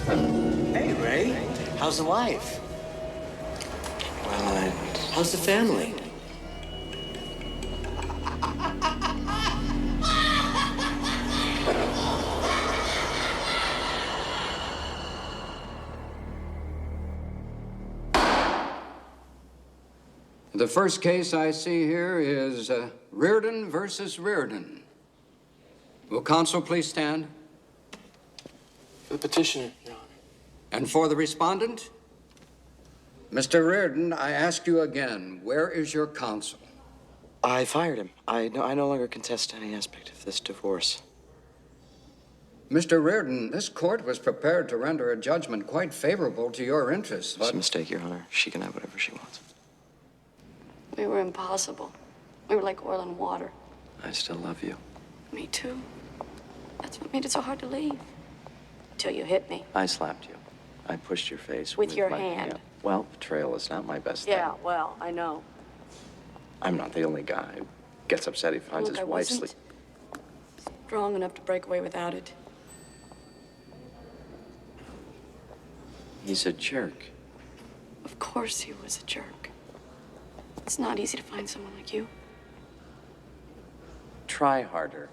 Hey, Ray. How's the wife? Well, How's the family? The first case I see here is Reardon versus Reardon. Will counsel please stand? the petitioner, Your Honor. And for the respondent? Mr. Reardon, I ask you again, where is your counsel? I fired him. I no longer contest any aspect of this divorce. Mr. Reardon, this court was prepared to render a judgment quite favorable to your interests, It's a mistake, Your Honor. She can have whatever she wants. We were impossible. We were like oil and water. I still love you. Me too. That's what made it so hard to leave. Till you hit me. I slapped you. I pushed your face. With your my hand. Well, betrayal is not my best Yeah, thing. well, I know. I'm not the only guy who gets upset he finds Look, his I wife wasn't sleep. strong enough to break away without it. He's a jerk. Of course he was a jerk. It's not easy to find someone like you. Try harder.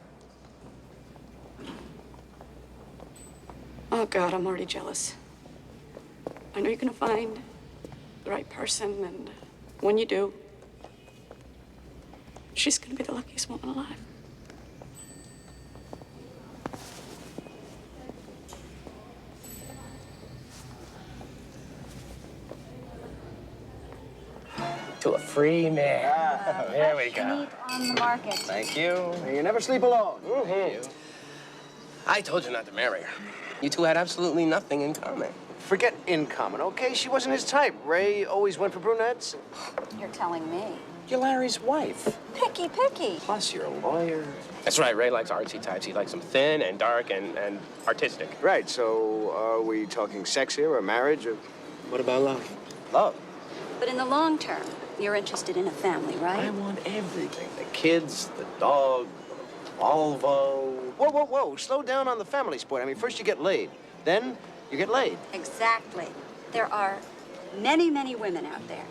Oh, God, I'm already jealous. I know you're gonna find the right person, and when you do, she's gonna be the luckiest woman alive. To a free man. There we go. On the market. Thank you. You never sleep alone. I told you not to marry her. You two had absolutely nothing in common. Forget in common, okay? She wasn't his type. Ray always went for brunettes. You're telling me. You're Larry's wife. Picky. Plus, you're a lawyer. That's right, Ray likes artsy types. He likes them thin and dark and artistic. Right, so are we talking sex here or marriage or What about love? love? But in the long term, you're interested in a family, I right? want everything. The kids, the dog, Volvo. Whoa. Slow down on the family sport. I mean, first you get laid, then you get laid. Exactly. There are many, many women out there.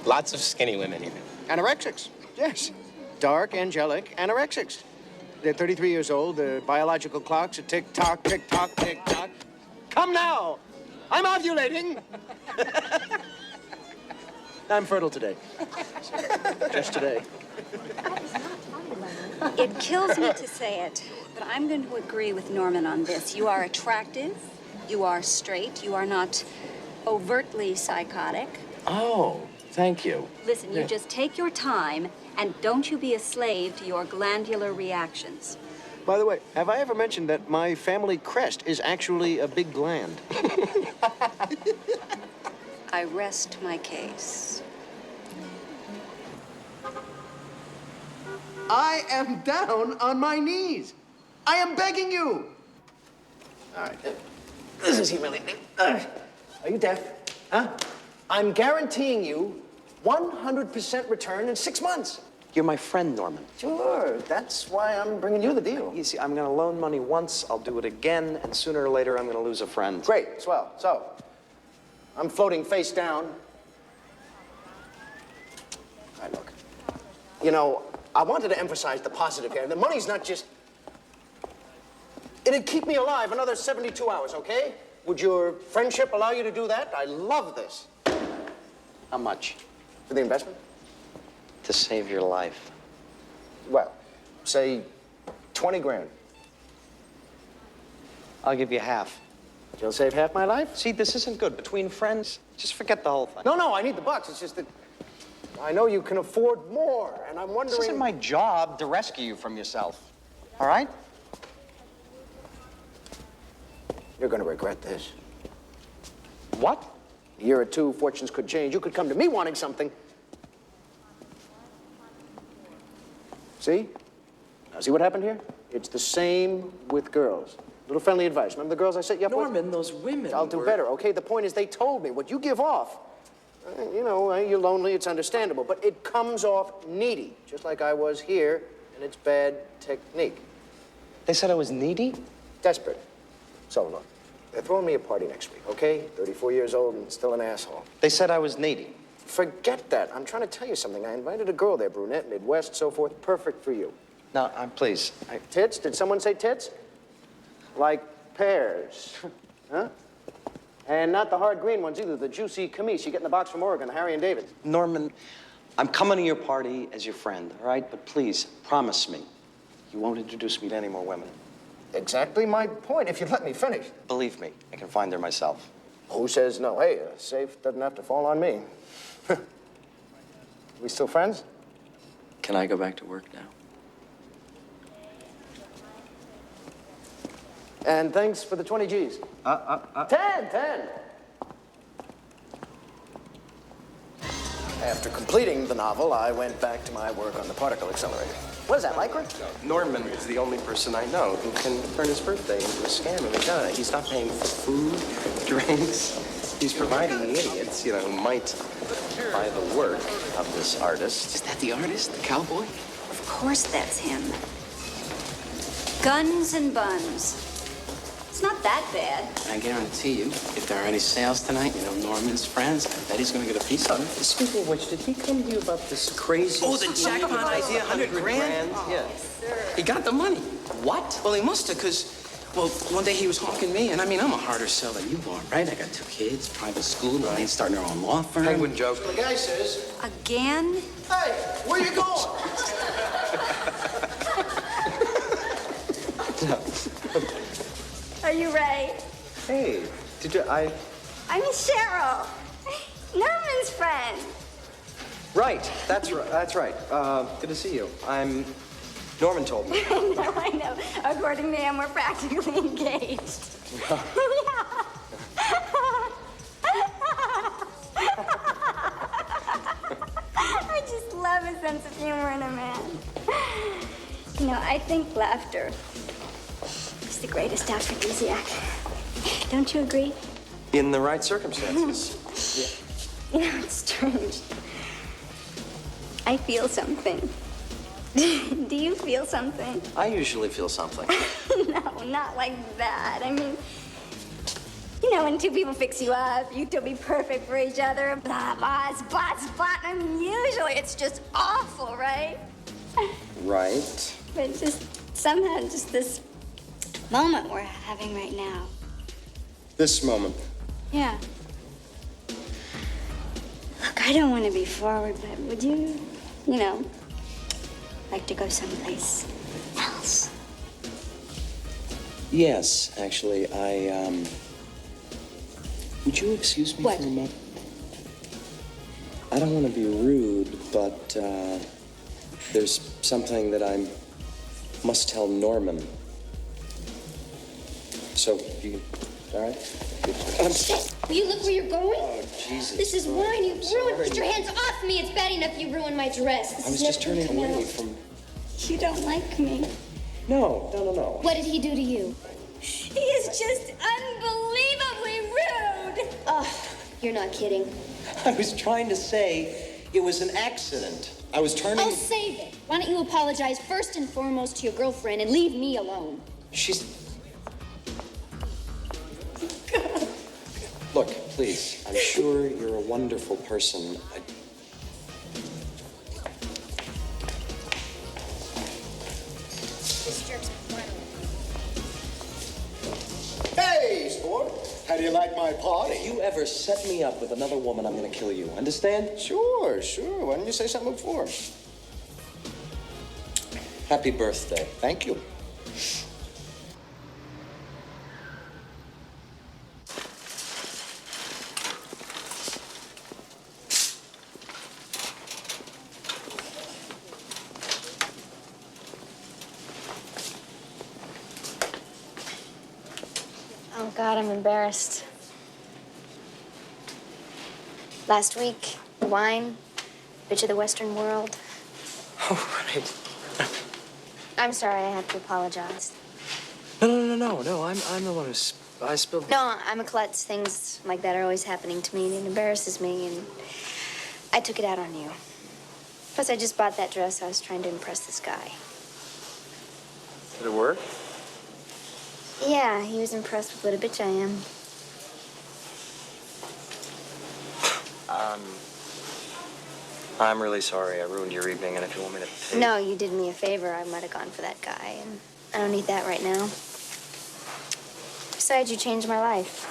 Lots of skinny women, even. Anorexics, yes. Dark, angelic anorexics. They're 33 years old. Their biological clocks are tick-tock, tick-tock, tick-tock. Come now! I'm ovulating! I'm fertile today. Just today. It kills me to say it, but I'm going to agree with Norman on this. You are attractive. You are straight. You are not overtly psychotic. Oh, thank you. Listen, you just take your time, and don't you be a slave to your glandular reactions. By the way, have I ever mentioned that my family crest is actually a big gland? I rest my case. I am down on my knees. I am begging you. All right. This is humiliating. Are you deaf? Huh? I'm guaranteeing you 100% return in 6 months. You're my friend, Norman. Sure. That's why I'm bringing you the deal. You see, I'm gonna loan money once, I'll do it again, and sooner or later I'm gonna lose a friend. Great. Swell. So, I'm floating face down. All right, look. You know, I wanted to emphasize the positive here. The money's not just... It'd keep me alive another 72 hours, okay? Would your friendship allow you to do that? I love this. How much? For the investment? To save your life. Well, say 20 grand. I'll give you half. You'll save half my life? See, this isn't good. Between friends, just forget the whole thing. No, I need the bucks. It's just that I know you can afford more, and I'm wondering... This isn't my job to rescue you from yourself. All right? You're gonna regret this. What? A year or two, fortunes could change. You could come to me wanting something. See? Now, see what happened here? It's the same with girls. Little friendly advice. Remember the girls I set you up with? Norman, those women I'll do better, okay? The point is they told me what you give off. You know, you're lonely, it's understandable, but it comes off needy, just like I was here, and it's bad technique. They said I was needy? Desperate. So, look, they're throwing me a party next week, okay? 34 years old and still an asshole. They said I was needy. Forget that. I'm trying to tell you something. I invited a girl there, brunette, Midwest, so forth. Perfect for you. No, please. Tits? Did someone say tits? Like pears. Huh? And not the hard green ones either, the juicy camise you get in the box from Oregon, Harry and David. Norman, I'm coming to your party as your friend, all right? But please, promise me, you won't introduce me to any more women. Exactly my point, if you'd let me finish. Believe me, I can find her myself. Who says no? Hey, a safe doesn't have to fall on me. We still friends? Can I go back to work now? And thanks for the 20 G's. 10. After completing the novel, I went back to my work on the particle accelerator. What is that, lycra? Norman is the only person I know who can turn his birthday into a scam. I mean, God, he's not paying for food, drinks. He's providing the idiots, you know, who might buy the work of this artist. Is that the artist, the cowboy? Of course that's him. Guns and buns. It's not that bad. I guarantee you, if there are any sales tonight, you know, Norman's friends, I bet he's gonna get a piece of it. Speaking of which, did he come to you about this crazy... Oh, the jackpot idea, 100 grand? Yeah. He got the money. What? Well, he must have, because, well, one day he was hawking me, and I mean, I'm a harder sell than you are, right? I got 2 kids, private school, Lena's starting her own law firm. Penguin joke. The guy says, Again? hey, where you going? Are you Ray? Hey, I'm Cheryl. Norman's friend. Right, that's right. Good to see you. Norman told me. I know. According to him, we're practically engaged. I just love a sense of humor in a man. You know, I think laughter is the greatest aphrodisiac. Don't you agree? In the right circumstances. You know, it's strange. I feel something. Do you feel something? I usually feel something. No, not like that. I mean, you know, when 2 people fix you up, you two be perfect for each other. Blah, blah, spot, spot. I mean, usually it's just awful, right? Right. But just somehow, just this moment we're having right now. This moment. Yeah. Look, I don't want to be forward, but would you know, like to go someplace else? Yes, actually, would you excuse me What? for a moment? I don't want to be rude, but, there's something that I must tell Norman. So, all right? Will you look where you're going? Oh, Jesus. This is wine. You ruined. Get your hands off me. It's bad enough you ruined my dress. This I was is just never turning gonna come away out. from... You don't like me. No. What did he do to you? He is just unbelievably rude. Oh, you're not kidding. I was trying to say it was an accident. I was turning... Oh, save it. Why don't you apologize first and foremost to your girlfriend and leave me alone? She's... Look, please, I'm sure you're a wonderful person. This jerk's Hey, sport. How do you like my party? If you ever set me up with another woman, I'm gonna kill you. Understand? Sure. Why didn't you say something before? Happy birthday. Thank you. Oh, God, I'm embarrassed. Last week, wine, bitch of the Western world. Oh, right. I'm sorry, I have to apologize. No. I'm the one I spilled... No, I'm a klutz. Things like that are always happening to me, and it embarrasses me, and I took it out on you. Plus, I just bought that dress. I was trying to impress this guy. Did it work? Yeah, Yeah, he was impressed with what a bitch I am. I'm really sorry I ruined your evening, and if you want me to pay... No, you did me a favor. I might have gone for that guy, and I don't need that right now. Besides, you changed my life.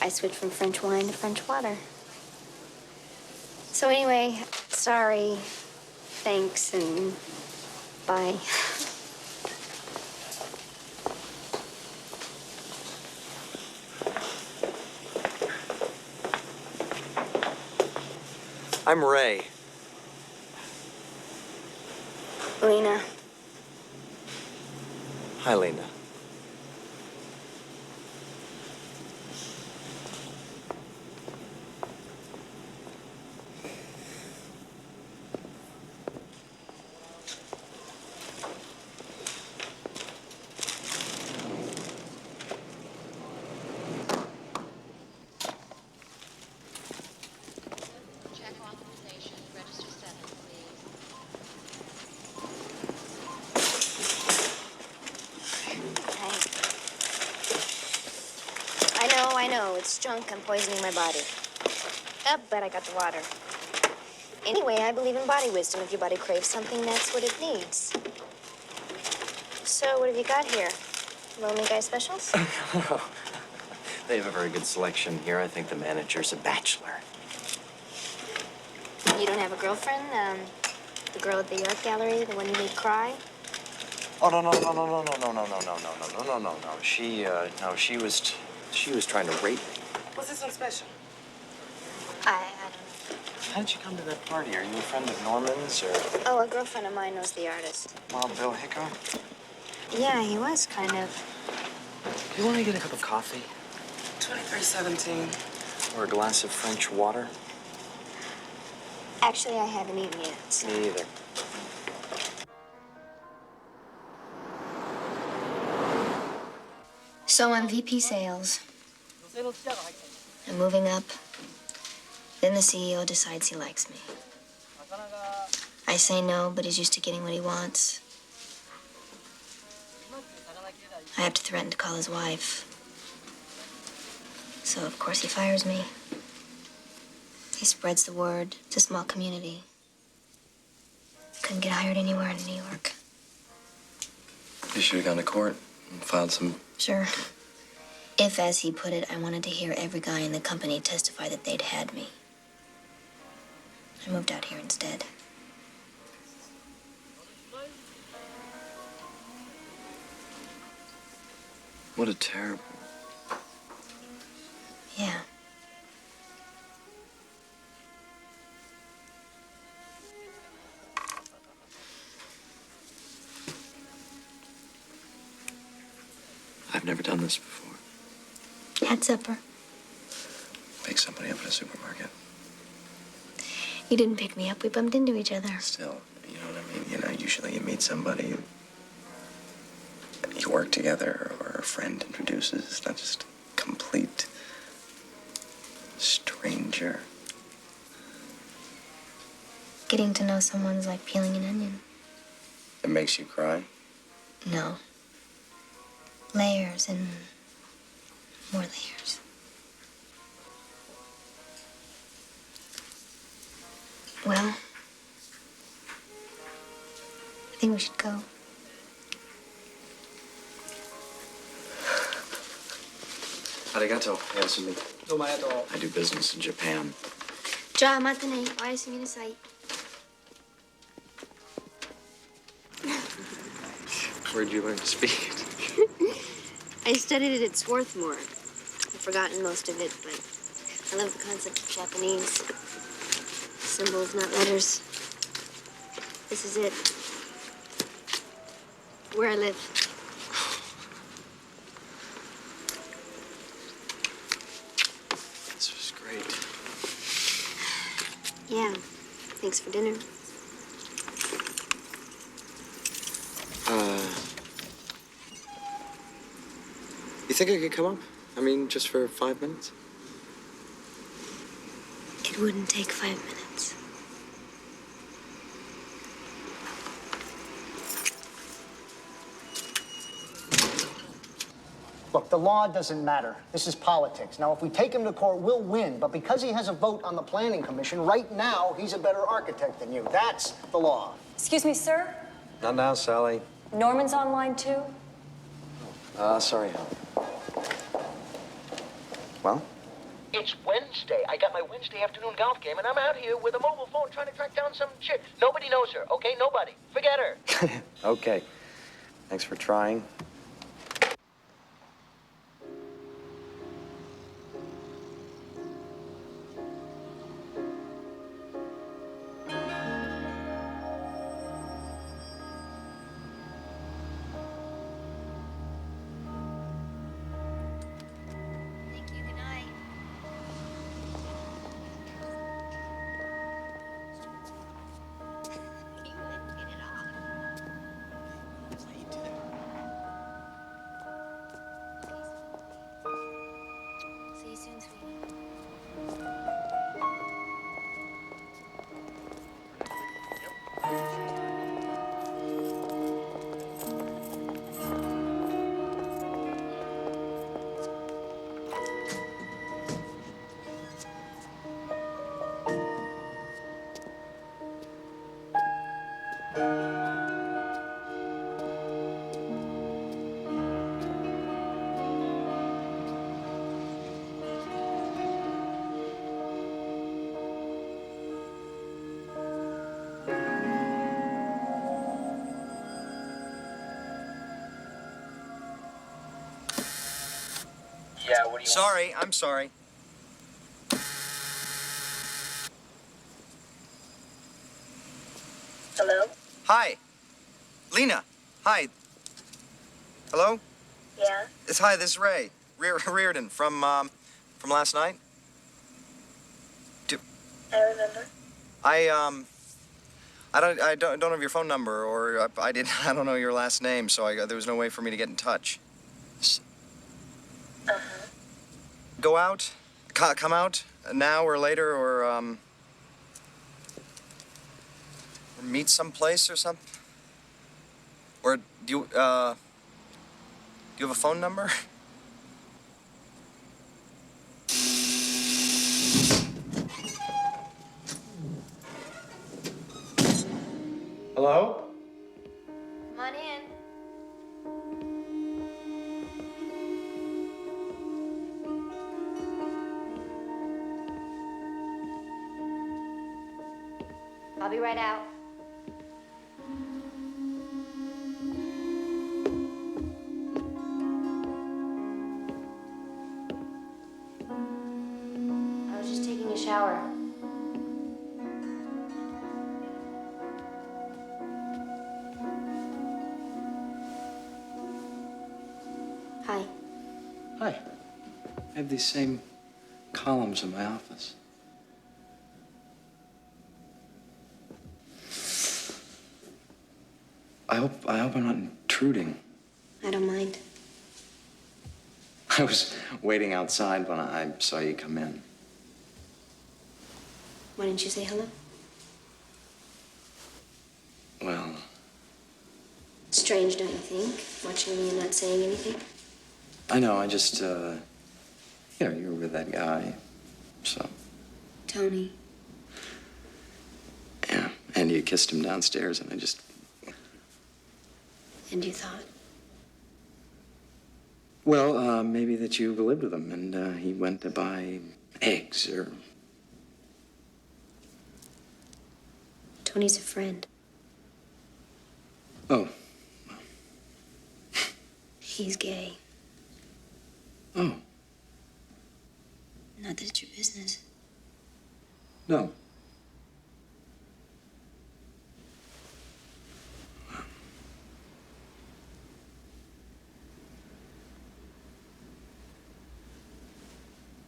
I switched from French wine to French water. So anyway, sorry, thanks, and bye. I'm Ray. Lena. Hi, Lena. I know. It's junk. I'm poisoning my body. Oh, but I got the water. Anyway, I believe in body wisdom. If your body craves something, that's what it needs. So, what have you got here? Lonely guy specials? They have a very good selection here. I think the manager's a bachelor. You don't have a girlfriend? The girl at the art gallery, the one you made cry? Oh, no. She was trying to rape me. What's this one special? I don't know. How did you come to that party? Are you a friend of Norman's, or? Oh, a girlfriend of mine knows the artist. Wild Bill Hickok? Yeah, he was kind of. Do you want to get a cup of coffee? 2317. Or a glass of French water? Actually, I haven't eaten yet. So. Me either. So I'm VP Sales. I'm moving up. Then the CEO decides he likes me. I say no, but he's used to getting what he wants. I have to threaten to call his wife. So, of course, he fires me. He spreads the word. It's a small community. Couldn't get hired anywhere in New York. You should have gone to court and filed some... Sure. If, as he put it, I wanted to hear every guy in the company testify that they'd had me. I moved out here instead. What a terrible... Yeah. I've never done this before. Had supper. Pick somebody up at a supermarket. You didn't pick me up. We bumped into each other. Still, you know what I mean? You know, usually you meet somebody, you work together, or a friend introduces. It's not just a complete stranger. Getting to know someone's like peeling an onion. It makes you cry? No. Layers and more layers. Well, I think we should go. Arigato. Yasumi. I do business in Japan. Ja, matane. Oyasumi nasai. Where'd you learn to speak? I studied it at Swarthmore. I've forgotten most of it, but I love the concept of Japanese. Symbols, not letters. This is it. Where I live. This was great. Yeah. Thanks for dinner. You think I could come up? I mean, just for 5 minutes? It wouldn't take 5 minutes. Look, the law doesn't matter. This is politics. Now, if we take him to court, we'll win. But because he has a vote on the planning commission, right now, he's a better architect than you. That's the law. Excuse me, sir? Not now, Sally. Norman's online too? Sorry, hon. Well? It's Wednesday. I got my Wednesday afternoon golf game, and I'm out here with a mobile phone trying to track down some chick. Nobody knows her, okay? Nobody. Forget her. Okay. Thanks for trying. See you soon, sweetie. Yeah, what do you Sorry, I'm sorry. Hello? Hi. Lena. Hi. Hello? Yeah? Hi, this is Ray. Reardon from last night. I remember. I don't have your phone number, or I don't know your last name, so there was no way for me to get in touch. Uh-huh. Go out? Come out now or later, or meet someplace or something? Or do you have a phone number? Hello? Come on in. I'll be right out. I was just taking a shower. Hi. Hi. I have these same columns in my office. I hope I'm not intruding. I don't mind. I was waiting outside when I saw you come in. Why didn't you say hello? Well, Strange, don't you think? Watching me and not saying anything? I know, I just, you were with that guy, so. Tony. Yeah, and you kissed him downstairs, and I just. And you thought? Well, maybe that you lived with him, and he went to buy eggs or. Tony's a friend. Oh. He's gay. Oh. Not that it's your business. No.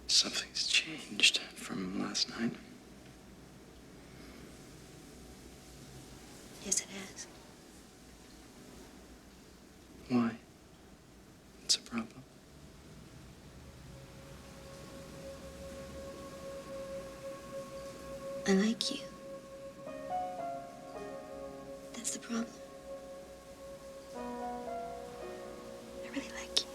Something's changed from last night. Yes, it has. Why? What's the problem? I like you. That's the problem. I really like you.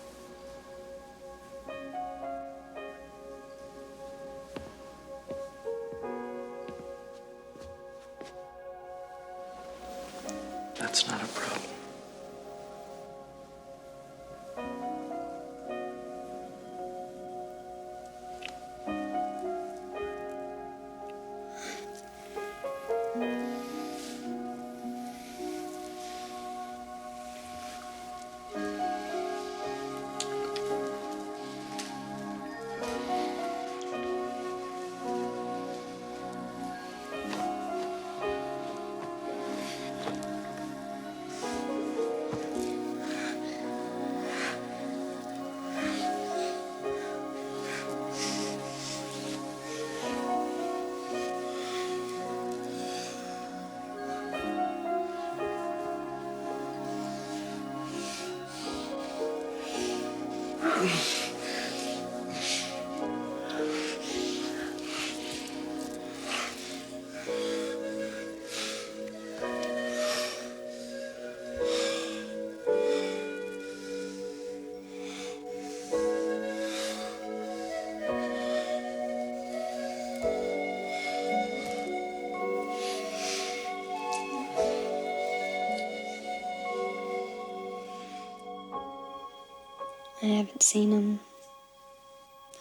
I haven't seen him.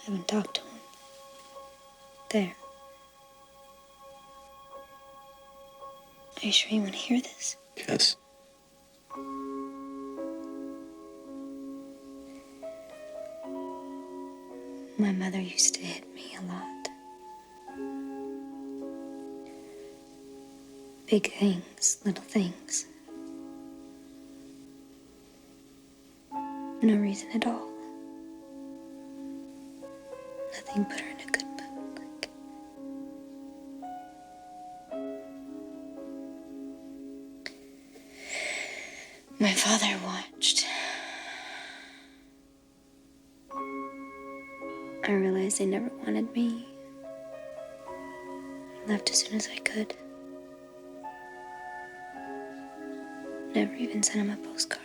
I haven't talked to him. There. Are you sure you want to hear this? Yes. My mother used to hit me a lot. Big things, little things. For no reason at all. Nothing put her in a good mood. My father watched. I realized they never wanted me. I left as soon as I could. Never even sent him a postcard.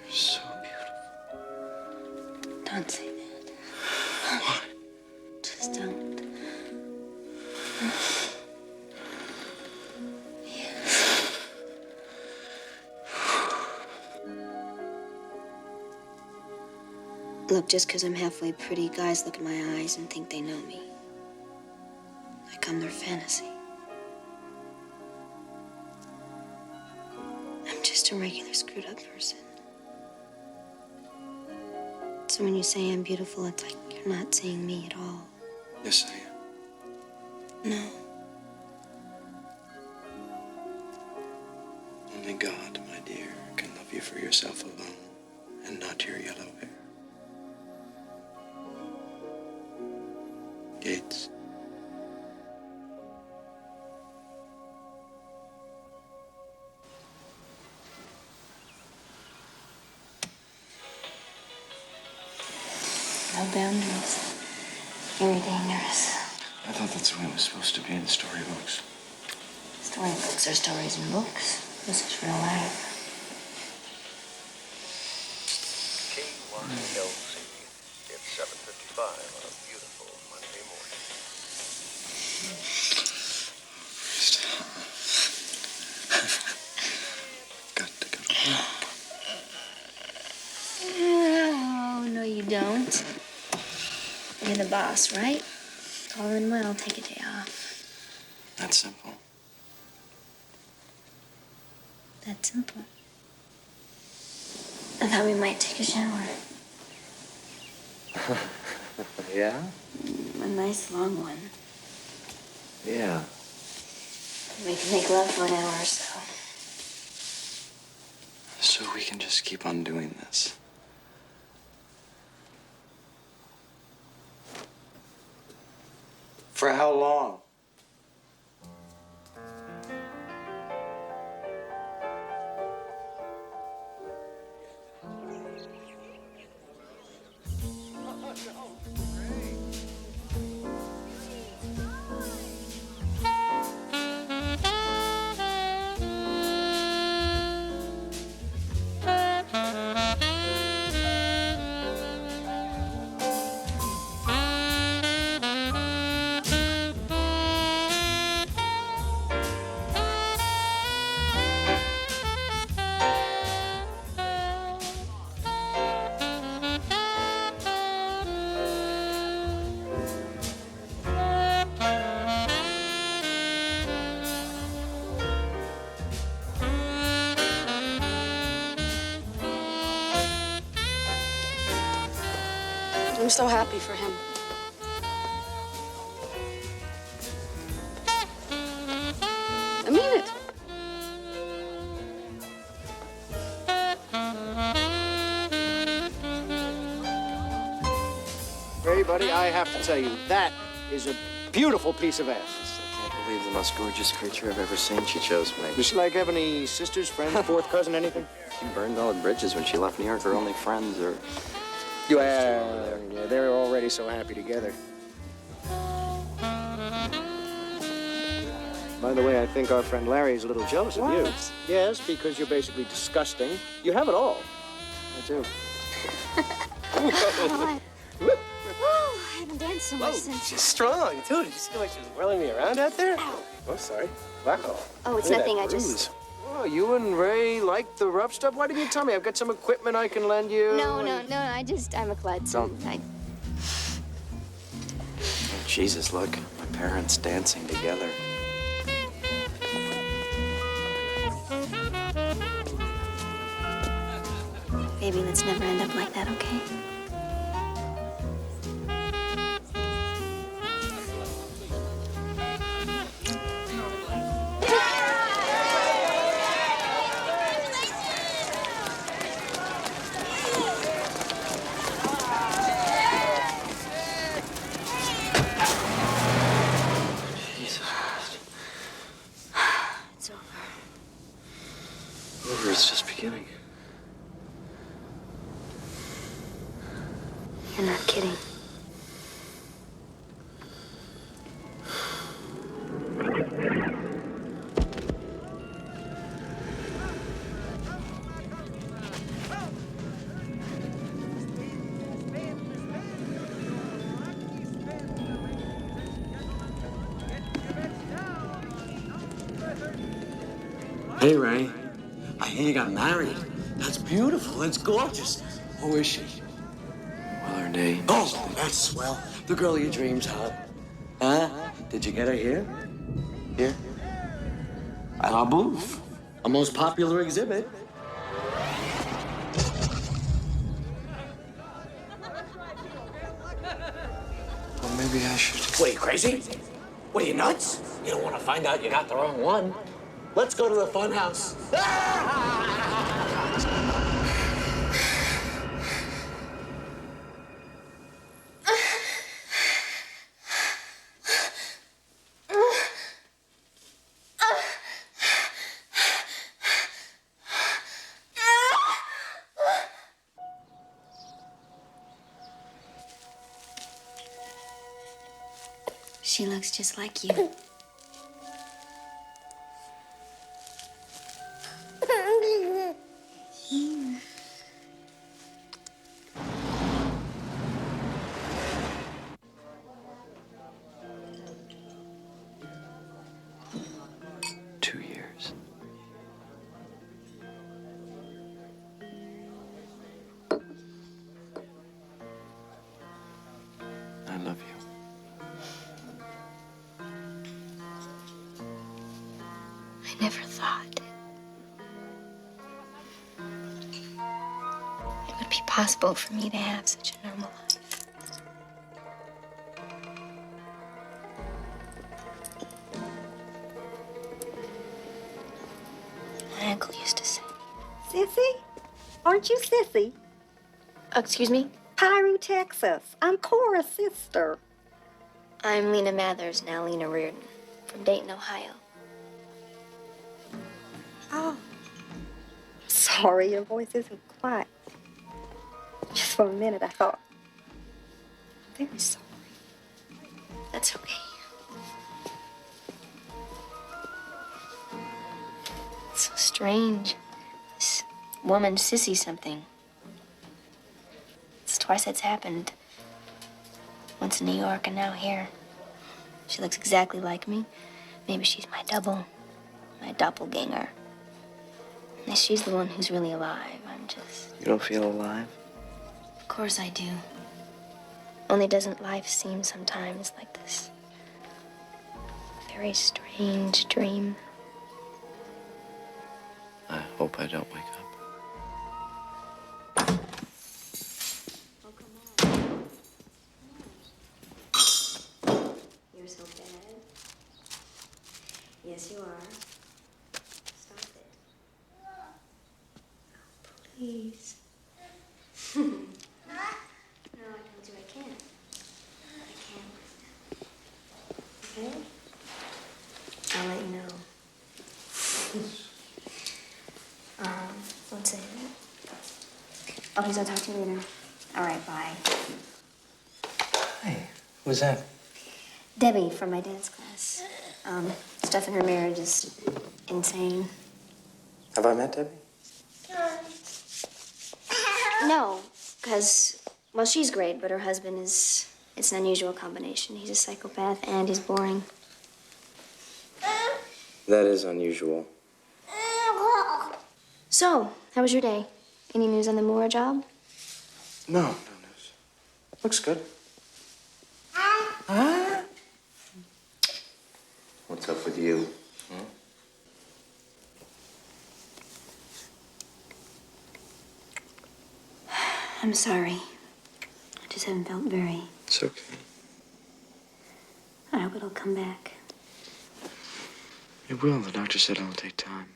So beautiful. Don't say that. Why? Just don't. Look, just because I'm halfway pretty, guys look at my eyes and think they know me. Like I'm their fantasy. I'm just a regular screwed up person. So when you say I'm beautiful, it's like you're not seeing me at all. Yes, I am. No. Only God, my dear, can love you for yourself alone and not your yellow hair. Gates. No boundaries. Very dangerous. I thought that's the way it was supposed to be in storybooks. Storybooks are stories in books. This is real life. KYLC. It's 7:55 on a beautiful Monday morning. Got to go to work. Oh, no, you don't. You're the boss, right? All in well, take a day off. That's simple. That's simple. I thought we might take a shower. Yeah? A nice long one. Yeah. We can make love for an hour or so. So we can just keep on doing this. For how long? I'm so happy for him. I mean it. Hey, buddy, I have to tell you, that is a beautiful piece of ass. I can't believe the most gorgeous creature I've ever seen she chose me. Does she, like, have any sisters, friends, fourth cousin, anything? She burned all the bridges when she left New York. Her only friends are... Yeah, they're already so happy together. By the way, I think our friend Larry's a little jealous of you. Yes, because you're basically disgusting. You have it all. I do. Woo, I haven't danced so much since. She's strong, too. Did you see like she was whirling me around out there? Oh, sorry. Wow. Oh, it's Look at nothing. that I just. bruise. Oh, you and Ray like the rough stuff? Why didn't you tell me? I've got some equipment I can lend you. No. I'm a klutz. Don't. Oh, Jesus, look. My parents dancing together. Baby, let's never end up like that, okay? It's over. Over, it's just beginning. You're not kidding. Hey, Ray. I hear you got married. That's beautiful. That's gorgeous. Who is she? Well, her name. Oh, that's swell. The girl of your dreams, huh? Huh? Did you get her here? Here? At our booth. Our most popular exhibit. Well, maybe I should. What, are you crazy? What, are you nuts? You don't want to find out you got the wrong one. Let's go to the fun house. She looks just like you. I love you. I never thought it would be possible for me to have such a normal life. My uncle used to say, Sissy? Aren't you Sissy? excuse me? Pyru, Texas. I'm Cora's sister. I'm Lena Mathers, now Lena Reardon, from Dayton, Ohio. Oh. Sorry, your voice isn't quite. Just for a minute, I thought. I'm very sorry. That's okay. It's so strange. This woman, Sissy something. It's twice that's happened. Once in New York and now here. She looks exactly like me. Maybe she's my double, my doppelganger. Unless she's the one who's really alive. I'm just... You don't feel alive? Of course I do. Only doesn't life seem sometimes like this? Very strange dream. I hope I don't wake up. You're so bad. Yes, you are. Stop it. Please. No, I told you I can't. I'll let you know. Let's see. Okay, so I'll talk to you later. All right, bye. Hey, who's that? Debbie from my dance class. Stuff in her marriage is insane. Have I met Debbie? No, because, well, she's great, but her husband is, it's an unusual combination. He's a psychopath and he's boring. That is unusual. So, how was your day? Any news on the Moore job? No news. Looks good. What's up with you? I'm sorry. I just haven't felt very. It's okay. I hope it'll come back. It will. The doctor said it'll take time.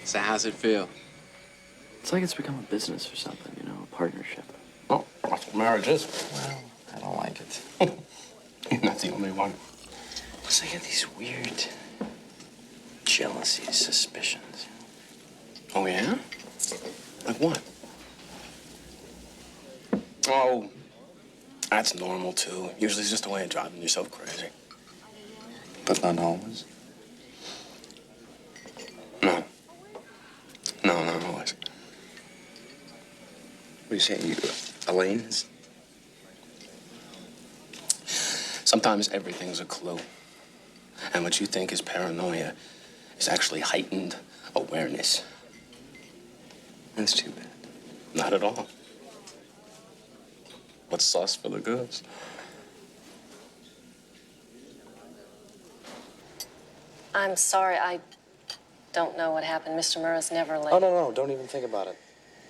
So how's it feel? It's like it's become a business or something, you know, a partnership. Oh, that's what marriage is. Well, I don't like it. You're not the only one. It's like I get these weird jealousies, suspicions. Oh, yeah? Like what? Oh, that's normal, too. Usually it's just a way of driving yourself crazy. But not always. No. No, not always. What are you saying? Elaine's? Sometimes everything's a clue. And what you think is paranoia is actually heightened awareness. That's too bad. Not at all. What's sauce for the goose? I'm sorry, I don't know what happened. Mr. Murrah's never late. Oh, no, don't even think about it.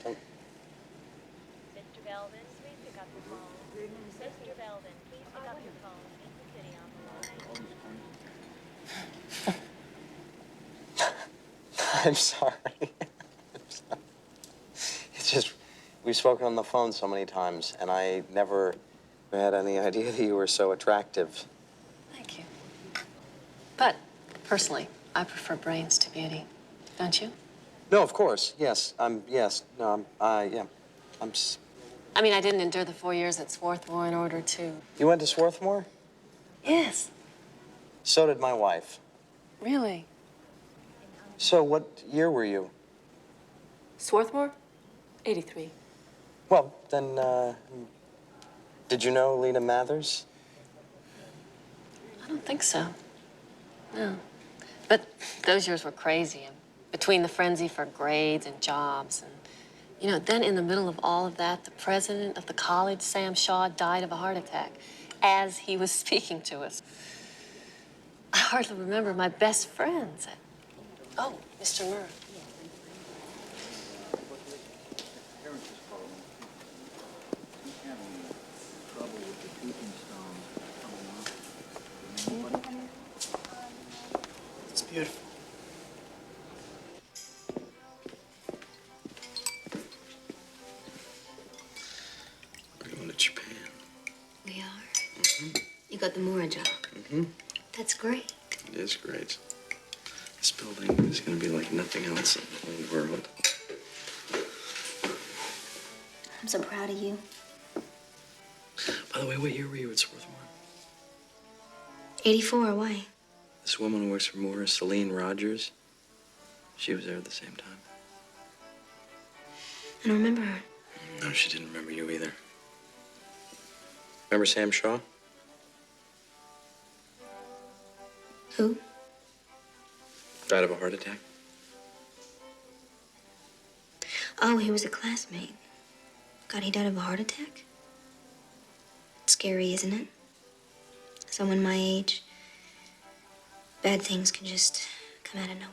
Don't. Mr. Belvin, please pick up your phone. Mr. Belvin, please pick up your phone. Keep the city on the line. I'm sorry. It's just, we've spoken on the phone so many times, and I never had any idea that you were so attractive. Thank you. But, personally, I prefer brains to beauty. Don't you? No, of course. Yes. I mean, I didn't endure the 4 years at Swarthmore in order to... You went to Swarthmore? Yes. So did my wife. Really? So what year were you? Swarthmore? 83. Well, then, did you know Lena Mathers? I don't think so. No. But those years were crazy. And between the frenzy for grades and jobs and, you know, then in the middle of all of that, the president of the college, Sam Shaw, died of a heart attack as he was speaking to us. I hardly remember my best friends. Oh, Mr. Murrah. It's beautiful. We're going to Japan. We are? You got the Moore job? That's great. It is great. This building is going to be like nothing else in the whole world. I'm so proud of you. By the way, what year were you at Swarthmore? 84, why? This woman who works for Moore, Celine Rogers, she was there at the same time. I don't remember her. No, she didn't remember you either. Remember Sam Shaw? Who? Died of a heart attack. Oh, he was a classmate. God, he died of a heart attack? Scary, isn't it? Someone my age. Bad things can just come out of nowhere.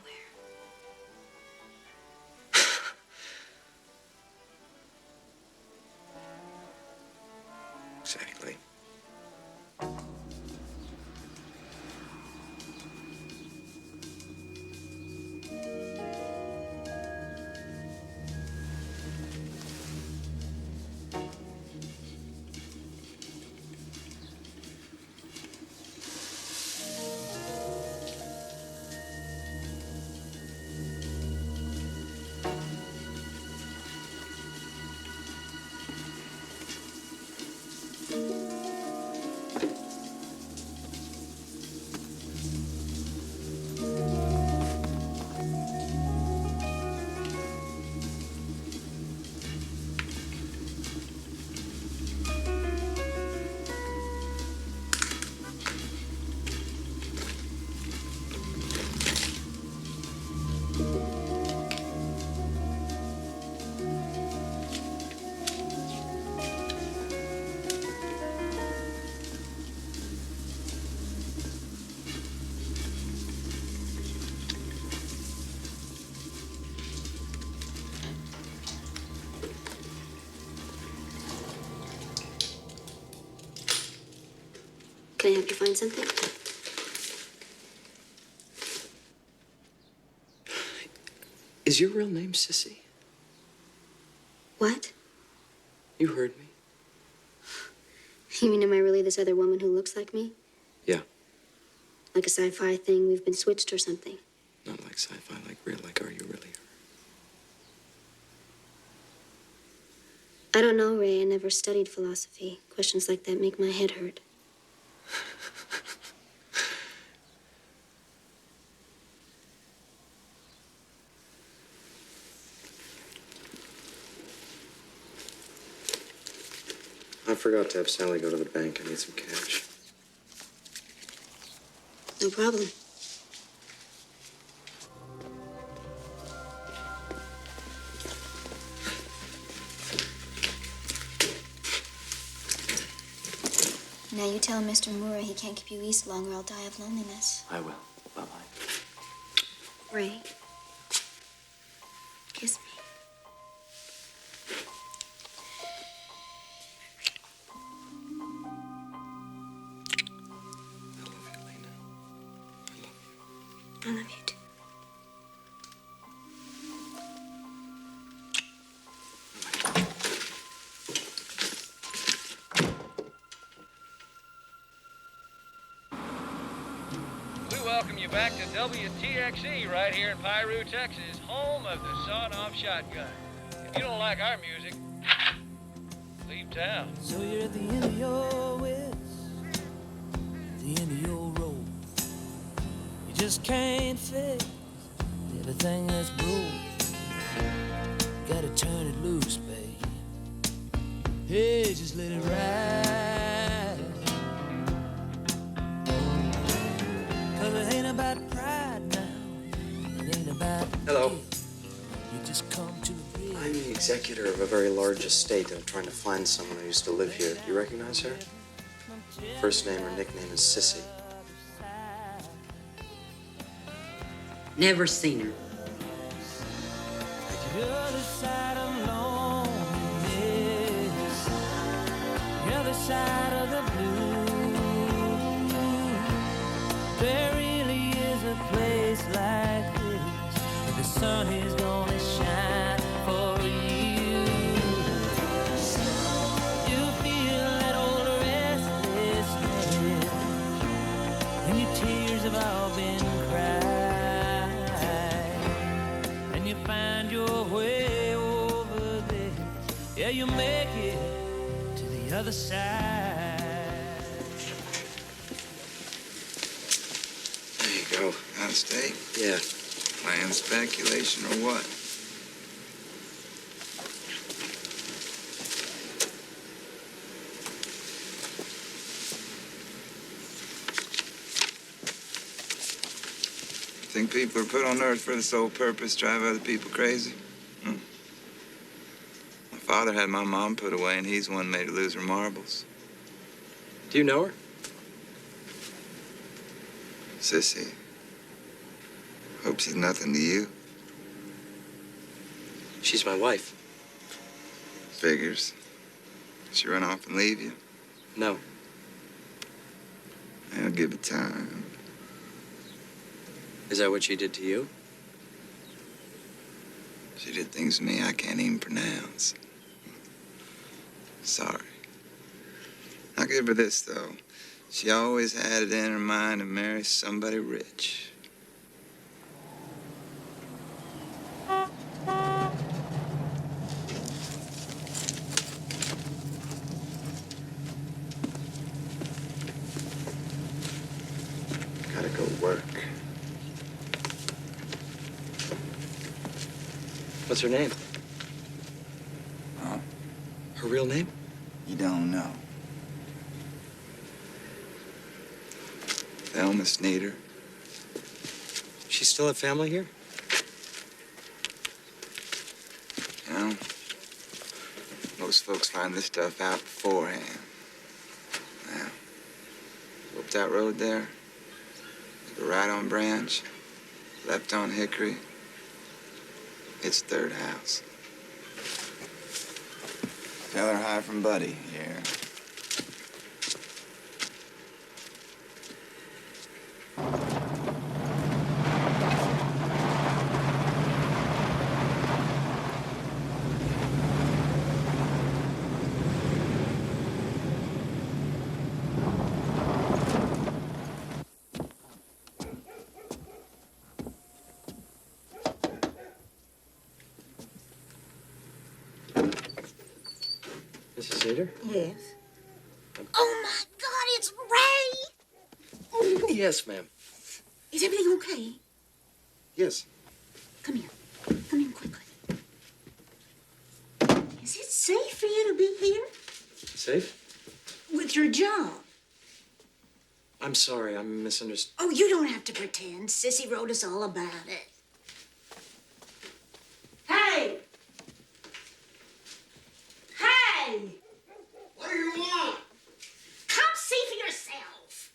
Exactly. Can I help you find something? Is your real name Sissy? What? You heard me. You mean, am I really this other woman who looks like me? Yeah. Like a sci-fi thing, we've been switched or something? Not like sci-fi, like real, like are you really her? I don't know, Ray. I never studied philosophy. Questions like that make my head hurt. I forgot to have Sally go to the bank. I need some cash. No problem. Now you tell Mr. Murray he can't keep you east long or I'll die of loneliness. I will. Bye-bye. Ray. Kiss me. I love you too. We welcome you back to WTXE right here in Piru, Texas, home of the sawed-off shotgun. If you don't like our music, leave town. So you're at the end of your wits, the end of your road. You just can't fix everything that's broke. Gotta turn it loose, babe. Hey, just let it ride. 'Cause it ain't about pride now. It ain't about Hello. you just come to agree. I'm the executor of a very large estate. I'm trying to find someone who used to live here. Do you recognize her? First name or nickname is Sissy. Never seen her. The other side of loneliness, the other side of the blue. There really is a place like this, where the sun is gonna shine for you. You feel that old restlessness, and your tears have all been cried, and you find your way over there. Yeah, you make it to the other side. There you go. Out of state? Yeah. Playing speculation or what? Think people are put on earth for the sole purpose, drive other people crazy? My father had my mom put away, and he's the one who made her lose her marbles. Do you know her? Sissy. Hope she's nothing to you. She's my wife. Figures. She run off and leave you? No. I'll give it time. Is that what she did to you? She did things to me I can't even pronounce. Sorry. I'll give her this, though. She always had it in her mind to marry somebody rich. Gotta go work. What's her name? Huh? Her real name? You don't know. Thelma Sneeder. She still have family here? Most folks find this stuff out beforehand. Now, whooped out road there, the right on Branch, left on Hickory. It's third house. Tell her hi from Buddy here. Mrs. Spader? Yes. Oh my God, it's Ray! Yes, ma'am. Is everything okay? Yes. Come here. Come in quickly. Is it safe for you to be here? Safe? With your job? I'm sorry, I misunderstood. Oh, you don't have to pretend. Sissy wrote us all about it. Hey! Hey! What do you want? Come see for yourself.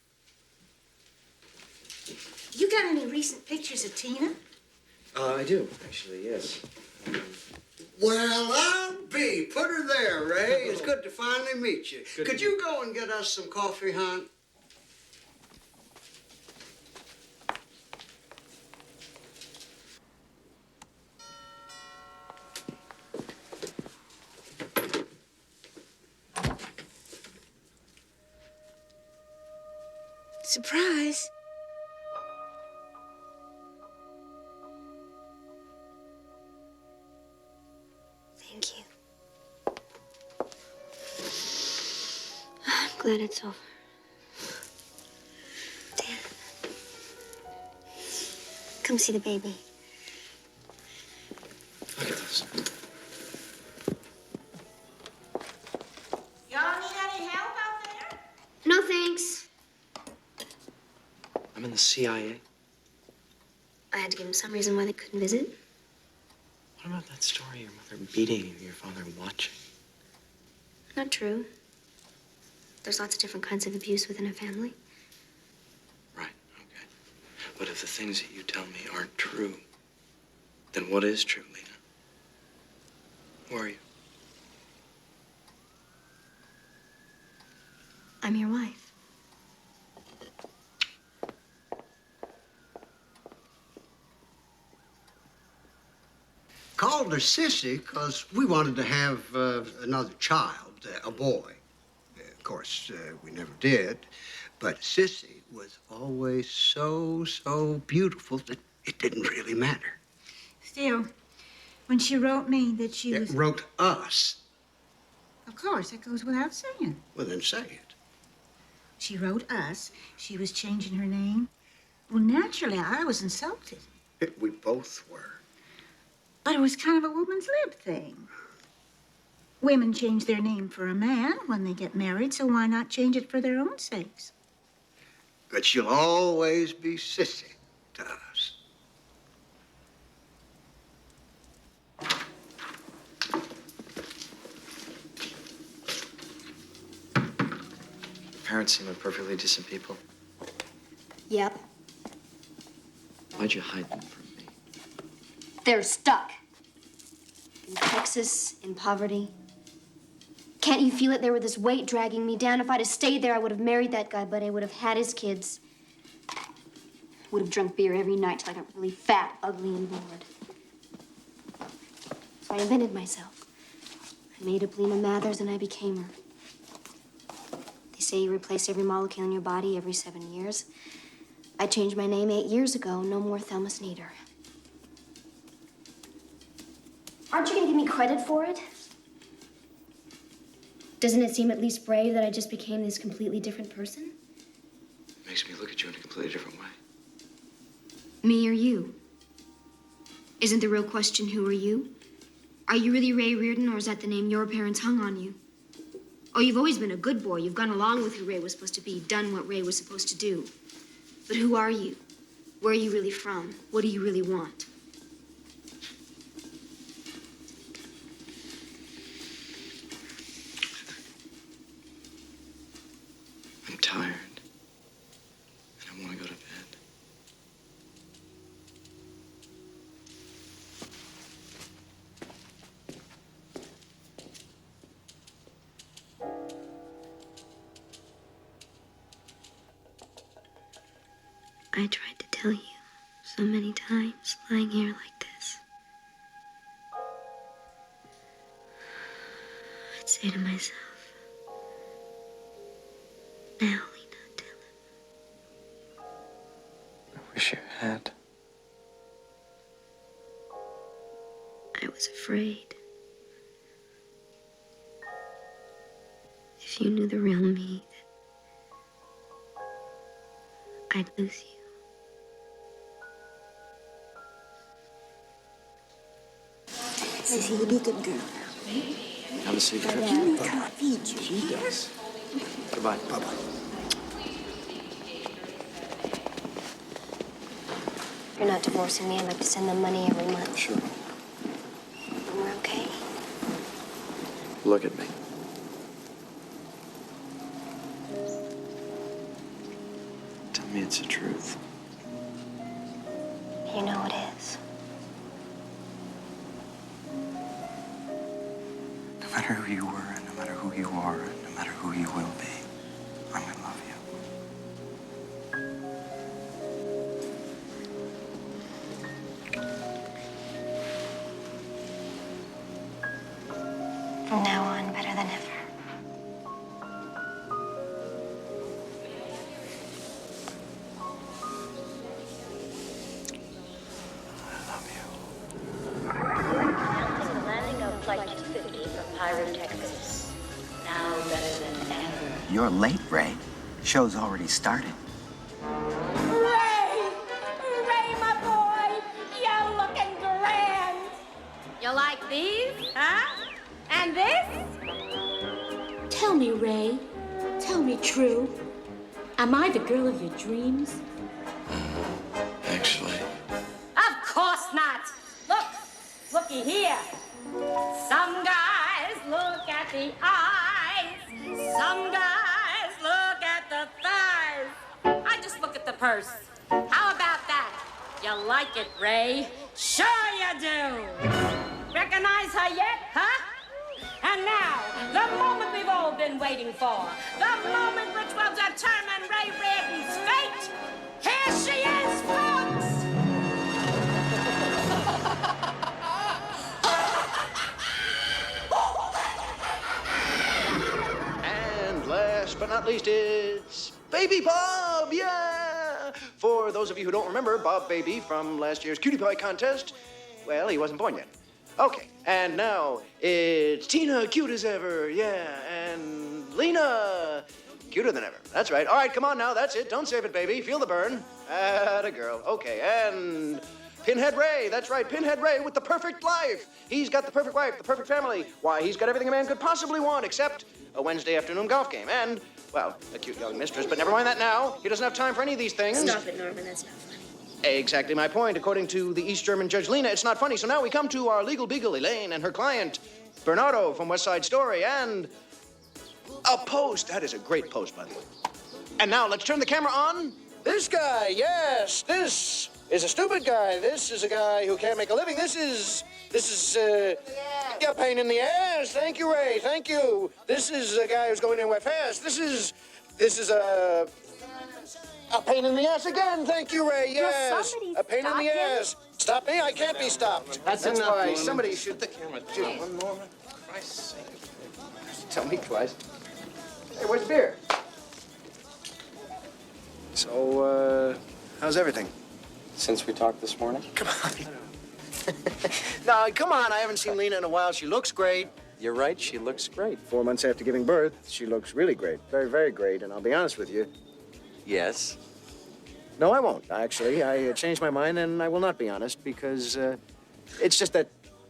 You got any recent pictures of Tina? I do, actually, yes. Well, I'll be. Put her there, Ray. It's good to finally meet you. Good Could to you go and get us some coffee, hon? Surprise. Thank you. I'm glad it's over. Dad. Come see the baby. Look at this. Y'all need any help out there? No, thanks. I'm in the CIA. I had to give him some reason why they couldn't visit. What about that story your mother beating you, your father watching? Not true. There's lots of different kinds of abuse within a family. Right, okay. But if the things that you tell me aren't true, then what is true, Lena? Who are you? I'm your wife. Called her Sissy because we wanted to have another child, a boy. Of course, we never did. But Sissy was always so beautiful that it didn't really matter. Still, when she wrote me that she was... Wrote us. Of course, that goes without saying. Well, then say it. She wrote us. She was changing her name. Well, naturally, I was insulted. We both were. But it was kind of a woman's lib thing. Women change their name for a man when they get married, so why not change it for their own sakes? But she'll always be Sissy to us. Your parents seem like perfectly decent people. Yep. Why'd you hide them from me? They're stuck. In Texas, in poverty. Can't you feel it? There with this weight dragging me down. If I'd have stayed there, I would have married that guy, but I would have had his kids. Would have drunk beer every night till I got really fat, ugly, and bored. So I invented myself. I made up Lena Mathers, and I became her. They say you replace every molecule in your body every 7 years. I changed my name 8 years ago. No more Thelma Sneeder. Aren't you gonna give me credit for it? Doesn't it seem at least brave that I just became this completely different person? It makes me look at you in a completely different way. Me or you? Isn't the real question, who are you? Are you really Ray Reardon, or is that the name your parents hung on you? Oh, you've always been a good boy. You've gone along with who Ray was supposed to be, done what Ray was supposed to do. But who are you? Where are you really from? What do you really want? I tried to tell you so many times, lying here like this. I'd say to myself, now, Lena, tell him. I wish you had. I was afraid. If you knew the real me, that I'd lose you. Sissy, you be a good girl now. Have a safe trip. You make her feed you. She does. Goodbye. Bye-bye. If you're not divorcing me, I'd like to send them money every month. Sure. And we're okay? Look at me. Tell me it's the truth. You know it is. No matter who you were, and no matter who you are, and no matter who you will be, I'm gonna love you. From now on, better than ever. Announcing the landing of Flight 250 from Pyro, Texas. Now better than ever. You're late, Ray. Show's already started. Ray! Ray, my boy! You're looking grand! You like these, huh? And this? Tell me, Ray. Tell me true. Am I the girl of your dreams? Actually. Of course not! Look! Looky here! Some guys look at the eyes. Some guys look at the thighs. I just look at the purse. How about that? You like it, Ray? Sure you do! Recognize her yet, huh? And now, the moment we've all been waiting for. The moment which will determine Ray Reardon's fate. Here she is, folks! And last but not least, it's Baby Bob, yeah! For those of you who don't remember, Bob Baby from last year's Cutie Pie contest, well, he wasn't born yet. Okay, and now it's Tina, cute as ever, yeah, and Lena, cuter than ever. That's right. All right, come on now, that's it. Don't save it, baby. Feel the burn. Atta girl. Okay, and Pinhead Ray. That's right, Pinhead Ray with the perfect life. He's got the perfect wife, the perfect family. Why, he's got everything a man could possibly want, except a Wednesday afternoon golf game and, well, a cute young mistress. But never mind that now. He doesn't have time for any of these things. Stop it, Norman. That's not funny. Exactly my point. According to the East German Judge Lena, it's not funny. So now we come to our legal beagle, Elaine, and her client, Bernardo from West Side Story, and a post. That is a great post, by the way. And now let's turn the camera on. This guy, yes, this is a stupid guy. This is a guy who can't make a living. This is a pain in the ass. Thank you, Ray. Thank you. This is a guy who's going anywhere fast. This is a pain in the ass again. Thank you, Ray. Yes. A pain in the ass. Stop me? I can't be stopped. That's enough, why Norman. somebody should. Put the camera down. One more. For Christ's sake. Tell me twice. Hey, where's the beer? So, how's everything? Since we talked this morning? Come on. No, come on. I haven't seen Lena in a while. She looks great. You're right, she looks great. 4 months after giving birth, she looks really great. Very, very great. And I'll be honest with you. Yes. No, I won't, actually. I changed my mind, and I will not be honest, because it's just that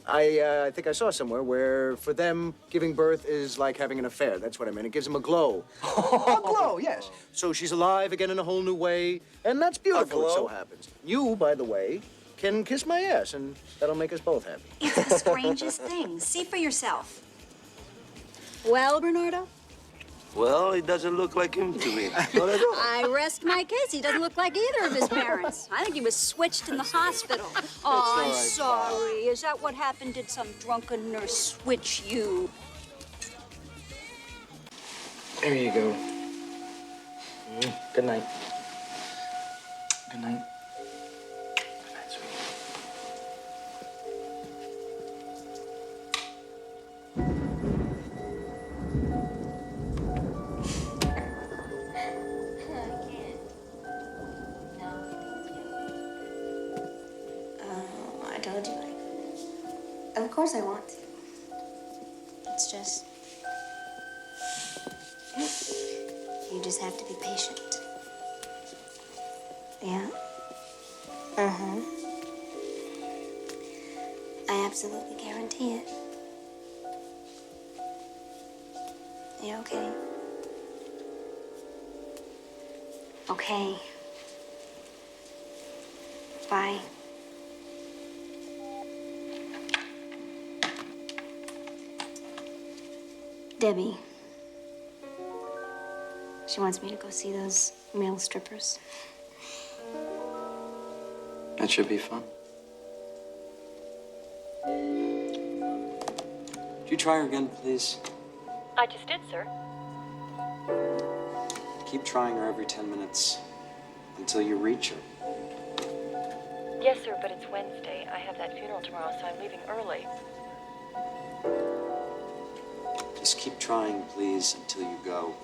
I think I saw somewhere where for them, giving birth is like having an affair. That's what I meant. It gives them a glow. A glow, yes. So she's alive again in a whole new way, and that's beautiful, it so happens. You, by the way, can kiss my ass, and that'll make us both happy. It's the strangest thing. See for yourself. Well, Bernardo? Well, he doesn't look like him to me. I rest my case. He doesn't look like either of his parents. I think he was switched in the hospital. Oh, I'm sorry. Is that what happened? Did some drunken nurse switch you? There you go. Good night. Good night. Good night, sweetie. I told you I couldn't. Of course I want to. It's just... You just have to be patient. Yeah? Uh-huh. I absolutely guarantee it. You okay? Okay. Bye. Debbie. She wants me to go see those male strippers. That should be fun. Could you try her again, please? I just did, sir. Keep trying her every 10 minutes until you reach her. Yes, sir, but it's Wednesday. I have that funeral tomorrow, so I'm leaving early. Just keep trying, please, until you go.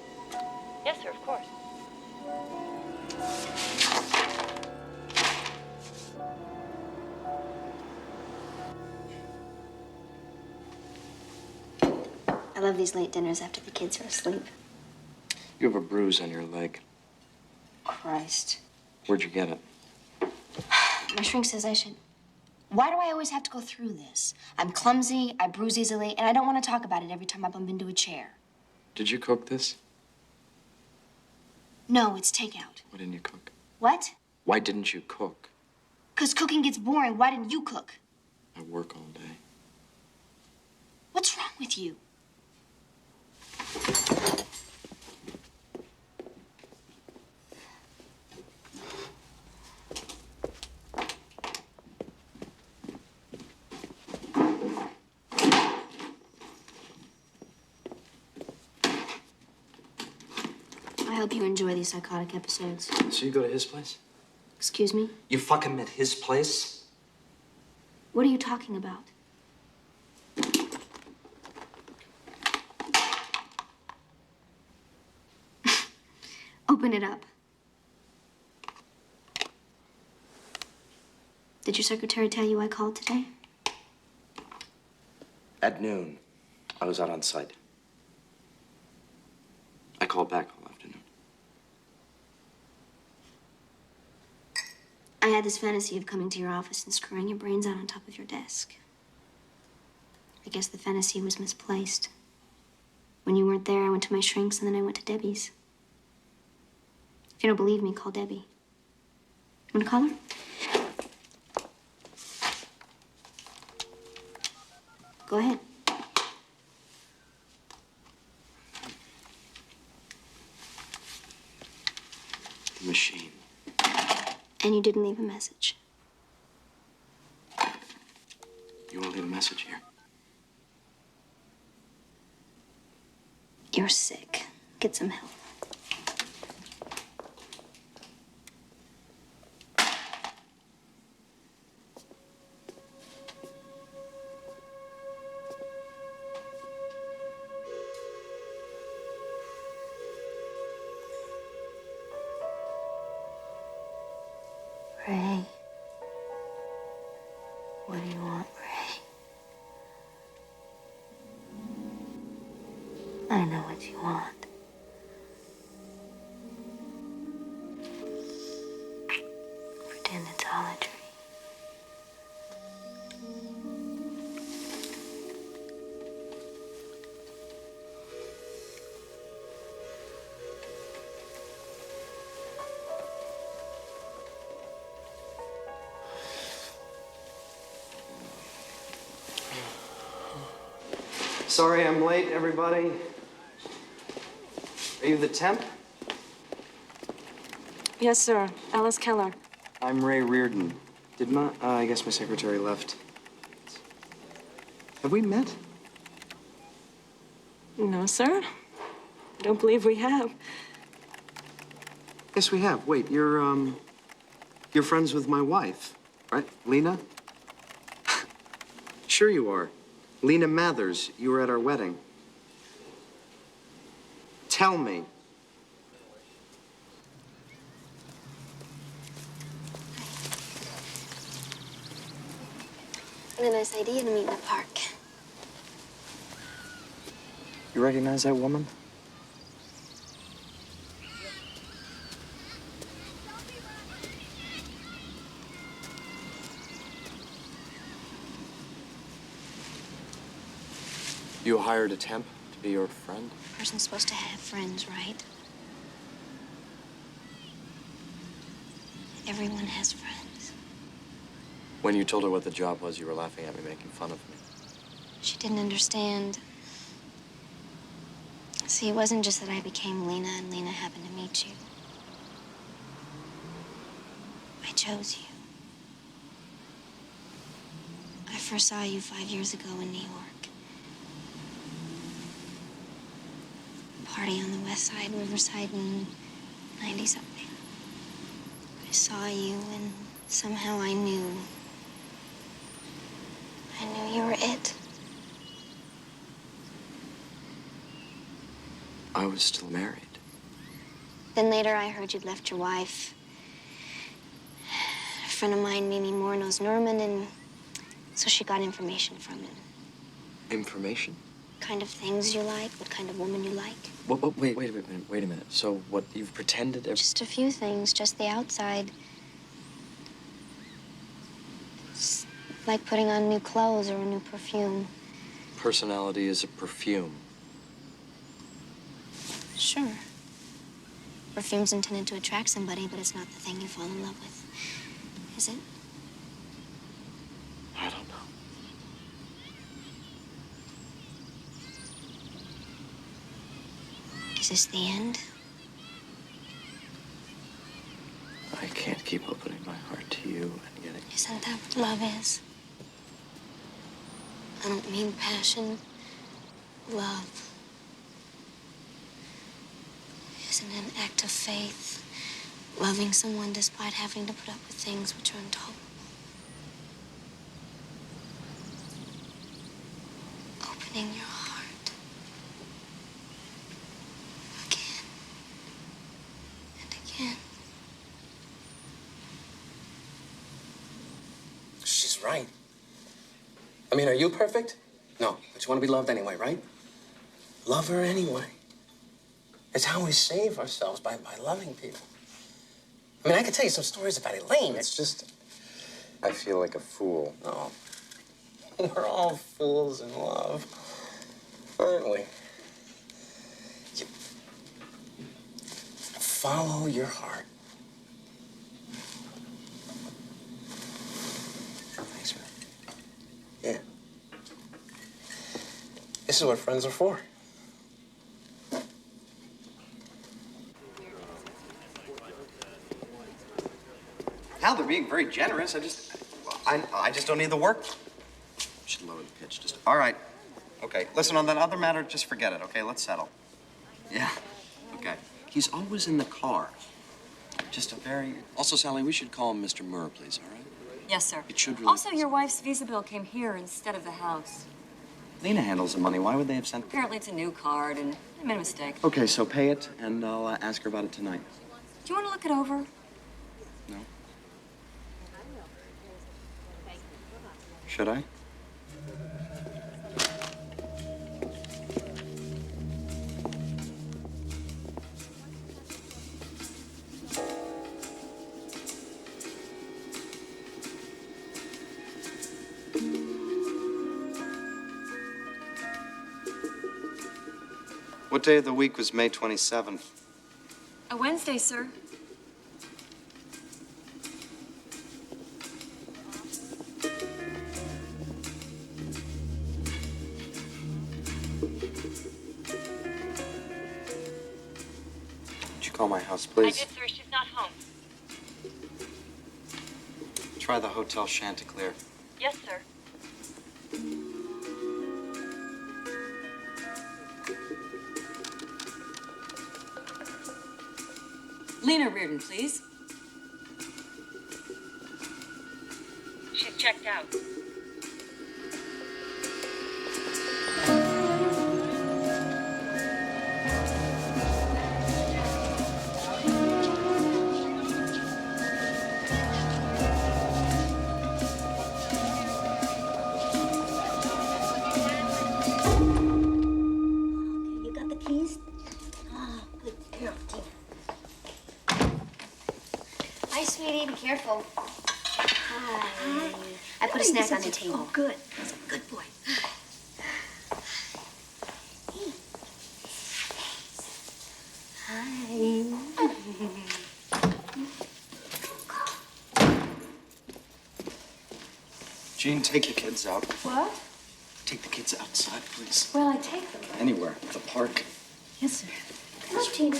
Yes, sir, of course. I love these late dinners after the kids are asleep. You have a bruise on your leg. Christ. Where'd you get it? My shrink says I should... Why do I always have to go through this? I'm clumsy, I bruise easily, and I don't want to talk about it every time I bump into a chair. Did you cook this? No, it's takeout. Why didn't you cook? What? Why didn't you cook? 'Cause cooking gets boring. Why didn't you cook? I work all day. What's wrong with you? I hope you enjoy these psychotic episodes. So you go to his place? Excuse me? You fucking met his place? What are you talking about? Open it up. Did your secretary tell you I called today? At noon, I was out on site. I called back all afternoon. I had this fantasy of coming to your office and screwing your brains out on top of your desk. I guess the fantasy was misplaced. When you weren't there, I went to my shrinks and then I went to Debbie's. If you don't believe me, call Debbie. Want to call her? Go ahead. The machine. And you didn't leave a message. You won't leave a message here. You're sick. Get some help. Ray. What do you want, Ray? I know what you want. Pretend it's all a dream. Sorry I'm late, everybody. Are you the temp? Yes, sir. Alice Keller. I'm Ray Reardon. I guess my secretary left. Have we met? No, sir. I don't believe we have. Yes, we have. Wait, you're You're friends with my wife, right, Lena? Sure you are. Lena Mathers, you were at our wedding. Tell me. What a nice idea to meet in the park. You recognize that woman? You hired a temp to be your friend? A person's supposed to have friends, right? Everyone has friends. When you told her what the job was, you were laughing at me, making fun of me. She didn't understand. See, it wasn't just that I became Lena and Lena happened to meet you. I chose you. I first saw you 5 years ago in New York. Party on the west side, Riverside in 90-something. I saw you and somehow I knew. I knew you were it. I was still married. Then later I heard you'd left your wife. A friend of mine, Mimi Moore, knows Norman, and so she got information from him. Information? Kind of things you like, what kind of woman you like. Wait a minute. So what, you've pretended Just a few things, just the outside. It's like putting on new clothes or a new perfume. Personality is a perfume. Sure. Perfume's intended to attract somebody, but it's not the thing you fall in love with. Is it? I don't know. Is this the end? I can't keep opening my heart to you and getting... Isn't that what love is? I don't mean passion. Love. Isn't it an act of faith? Loving someone despite having to put up with things which are intolerable. Opening your heart. Again. And again. She's right. I mean, are you perfect? No, but you want to be loved anyway, right? Love her anyway. It's how we save ourselves, by loving people. I mean, I could tell you some stories about Elaine. It's just... I feel like a fool. Oh. We're all fools in love, aren't we? You... Follow your heart. Thanks, man. Yeah. This is what friends are for. Hal, they're being very generous. I just don't need the work. You should lower the pitch. Just all right. Okay. Listen, on that other matter, just forget it. Okay, let's settle. Yeah. Okay. He's always in the car. Just a very. Also, Sally, we should call him Mr. Murr, please. All right? Yes, sir. It should really. Also, your wife's visa bill came here instead of the house. Lena handles the money. Why would they have sent? Apparently, it's a new card, and I made a mistake. Okay, so pay it, and I'll ask her about it tonight. Do you want to look it over? No. Should I? What day of the week was May 27th? A Wednesday, sir. Would you call my house, please? I did, sir. She's not home. Try the Hotel Chanticleer. Yes, sir. Lena Reardon, please. She's checked out. You got the keys? Oh, good girl, Tina. Hi, sweetie. Be careful. Hi. I put a snack on the table. Oh, good. That's a good boy. Hi. Jean, take the kids out. What? Take the kids outside, please. Well, I take them. Anywhere. The park. Yes, sir. Come on, Tina.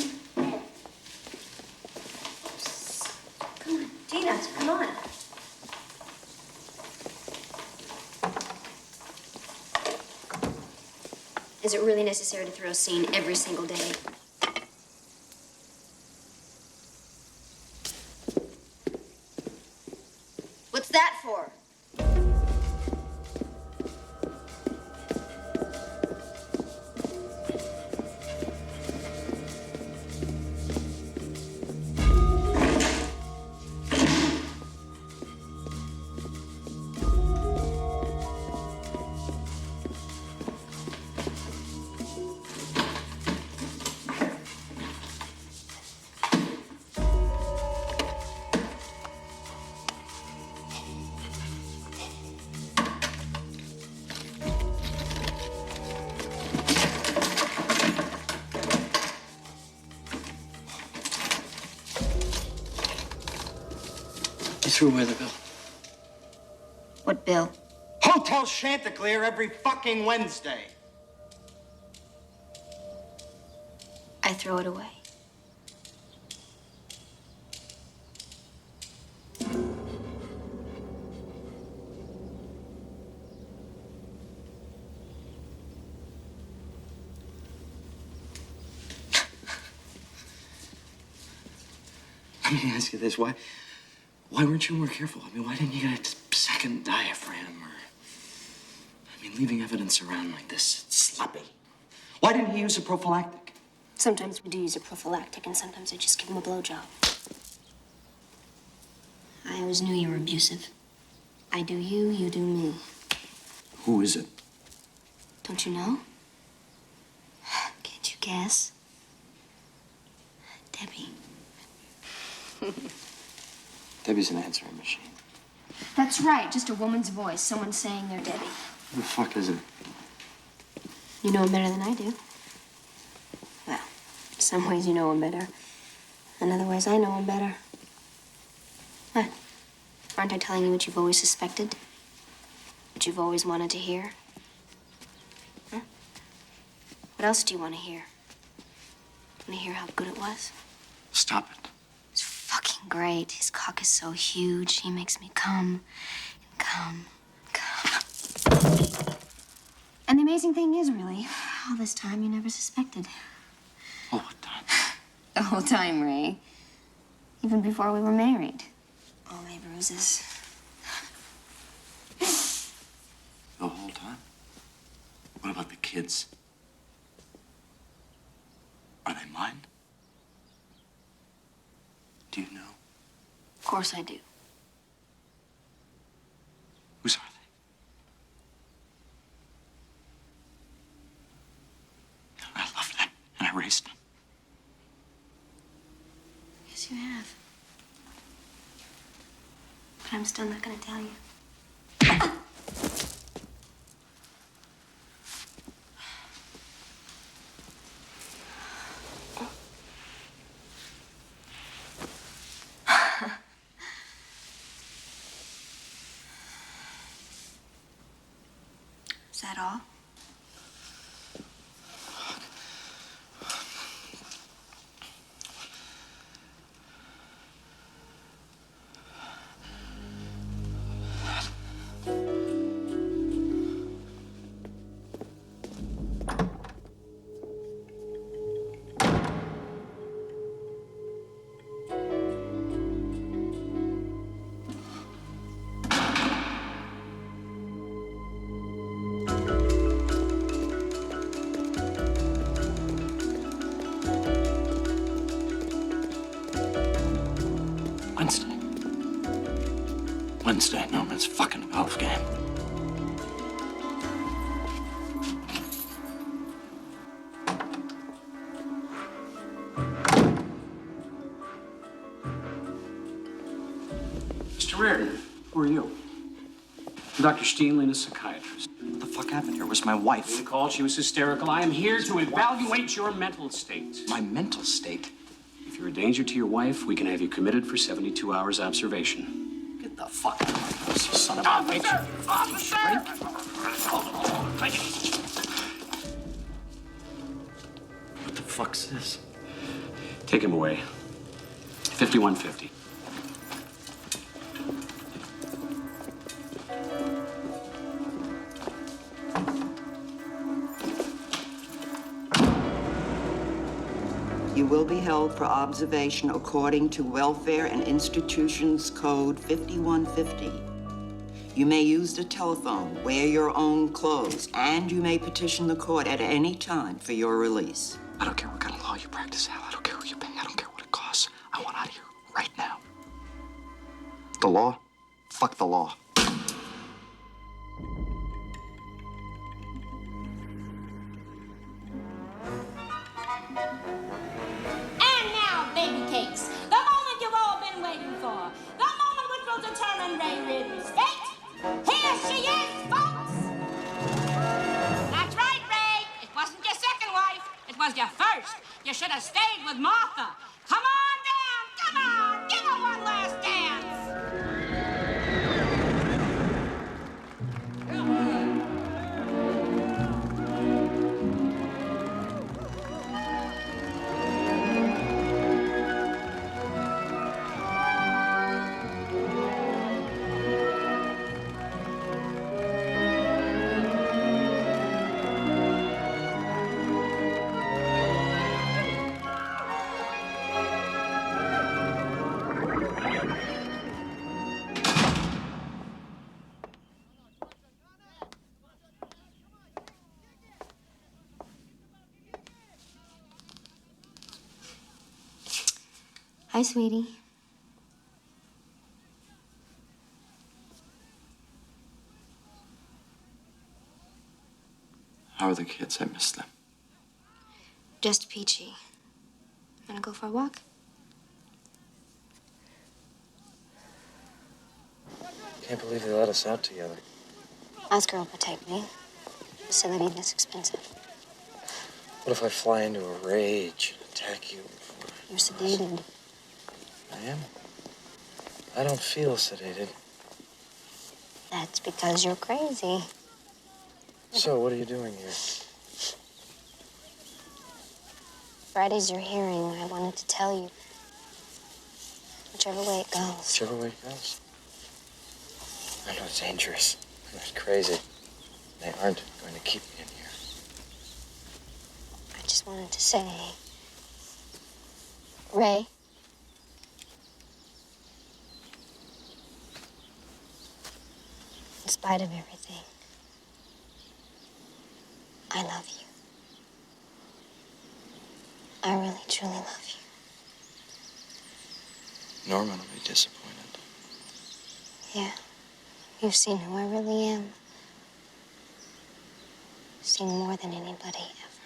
Come on. Tina, come on. Is it really necessary to throw a scene every single day? What's that for? You threw away the bill. What bill? Hotel Chanticleer every fucking Wednesday. I throw it away. Let me ask you this. Why weren't you more careful? I mean, why didn't you get a second diaphragm or... I mean, leaving evidence around like this, it's sloppy. Why didn't he use a prophylactic? Sometimes we do use a prophylactic, and sometimes I just give him a blowjob. I always knew you were abusive. I do you, you do me. Who is it? Don't you know? Can't you guess? Debbie. Debbie's an answering machine. That's right, just a woman's voice, someone saying they're Debbie. Who the fuck is it? You know him better than I do. Well, in some ways you know him better. In other ways, I know him better. What? Aren't I telling you what you've always suspected? What you've always wanted to hear? Huh? What else do you want to hear? Want to hear how good it was? Stop it. It's fucking great. His cock is so huge, he makes me come and come and come. And the amazing thing is, really, all this time you never suspected. Oh, what time? The whole time, Ray. Even before we were married. All my bruises. The whole time? What about the kids? Are they mine? Do you know? Of course I do. Whose are they? I love them, and I raised them. Yes, you have. But I'm still not gonna tell you. Is that all? Wednesday. No, it's fucking golf game. Mr. Reardon, who are you? Dr. Steen, Lena's psychiatrist. What the fuck happened here? Where's my wife? Lena called. She was hysterical. I am here to evaluate your mental state. My mental state? If you're a danger to your wife, we can have you committed for 72 hours observation. Get the fuck out of my house, you son of a bitch. Officer! What the fuck's this? Take him away. 5150. You will be held for observation according to Welfare and Institutions Code 5150. You may use the telephone, wear your own clothes, and you may petition the court at any time for your release. I don't care what kind of law you practice, Al. I don't care who you pay. I don't care what it costs. I want out of here right now. The law? Fuck the law. And now, baby cakes, the moment you've all been waiting for. The moment which will determine Ray Reardon's fate. Here she is, folks! That's right, Ray. It wasn't your second wife. It was your first. You should have stayed with Martha. Come on down. Come on. Give her one last dance. Hi, sweetie. How are the kids? I miss them. Just peachy. Wanna go for a walk? Can't believe they let us out together. Oscar will protect me. Facility this expensive. What if I fly into a rage and attack you? You're sedated. I am. I don't feel sedated. That's because you're crazy. So, what are you doing here? Friday's your hearing. I wanted to tell you. Whichever way it goes. Whichever way it goes. I'm not dangerous. I'm not crazy. They aren't going to keep me in here. I just wanted to say, Ray. In spite of everything, I love you. I really, truly love you. Norman will be disappointed. Yeah. You've seen who I really am. You've seen more than anybody ever.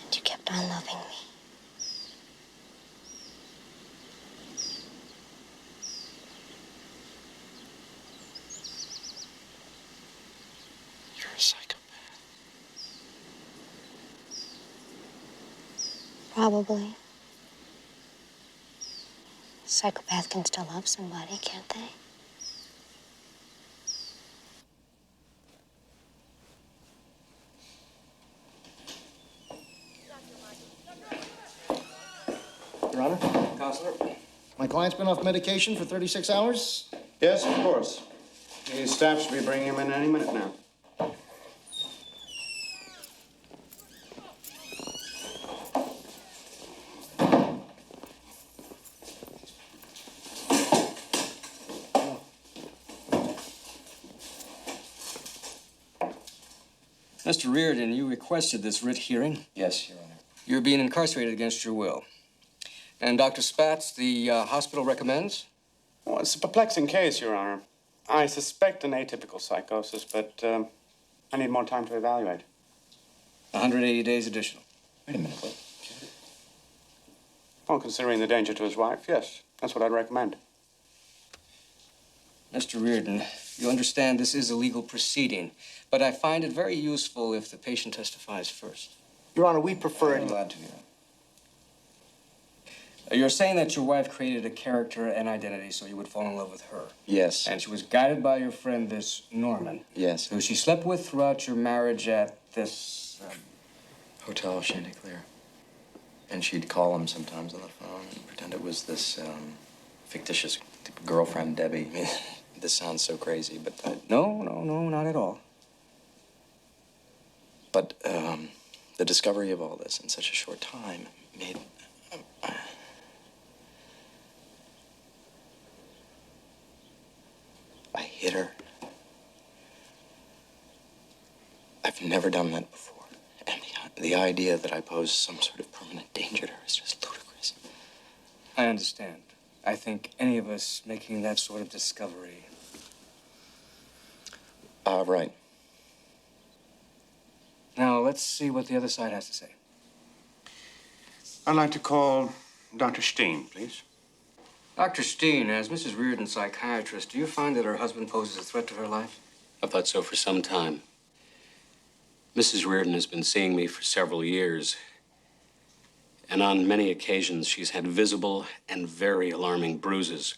And you kept on loving me. You're a psychopath. Probably. A psychopath can still love somebody, can't they? Your Honor? Counselor? My client's been off medication for 36 hours? Yes, of course. The staff should be bringing him in any minute now. Mr. Reardon, you requested this writ hearing. Yes, Your Honor. You're being incarcerated against your will. And Dr. Spatz, the hospital recommends? Well, it's a perplexing case, Your Honor. I suspect an atypical psychosis, but I need more time to evaluate. 180 days additional. Wait a minute, what? Well, considering the danger to his wife, yes. That's what I'd recommend. Mr. Reardon, you understand this is a legal proceeding, but I find it very useful if the patient testifies first. Your Honor, we prefer it. Glad to hear. You're saying that your wife created a character and identity so you would fall in love with her. Yes. And she was guided by your friend, this Norman. Yes. Who she slept with throughout your marriage at this... Hotel Chanticleer. And she'd call him sometimes on the phone and pretend it was this fictitious girlfriend, Debbie. I mean, this sounds so crazy, but... No, not at all. But the discovery of all this in such a short time made... I hit her. I've never done that before. And the idea that I pose some sort of permanent danger to her is just ludicrous. I understand. I think any of us making that sort of discovery... Right. Now, let's see what the other side has to say. I'd like to call Dr. Steen, please. Dr. Steen, as Mrs. Reardon's psychiatrist, do you find that her husband poses a threat to her life? I've thought so for some time. Mrs. Reardon has been seeing me for several years, and on many occasions she's had visible and very alarming bruises.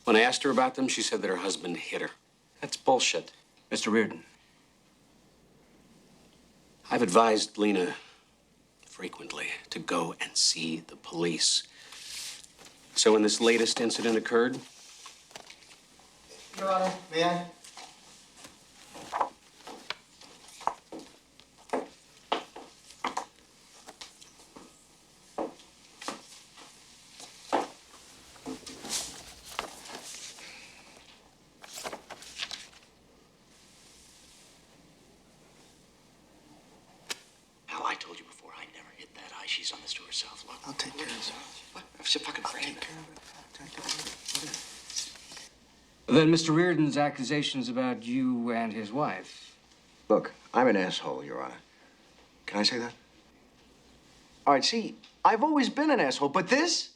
When I asked her about them, she said that her husband hit her. That's bullshit. Mr. Reardon. I've advised Lena frequently to go and see the police. So when this latest incident occurred... Your Honor, may I? Hell, I told you before, I never hit that eye. She's done this to herself. Look. I'll take care of it. What? She's fucking afraid. Take care of it. Then Mr. Reardon's accusations about you and his wife. Look, I'm an asshole, Your Honor. Can I say that? All right, see, I've always been an asshole, but this?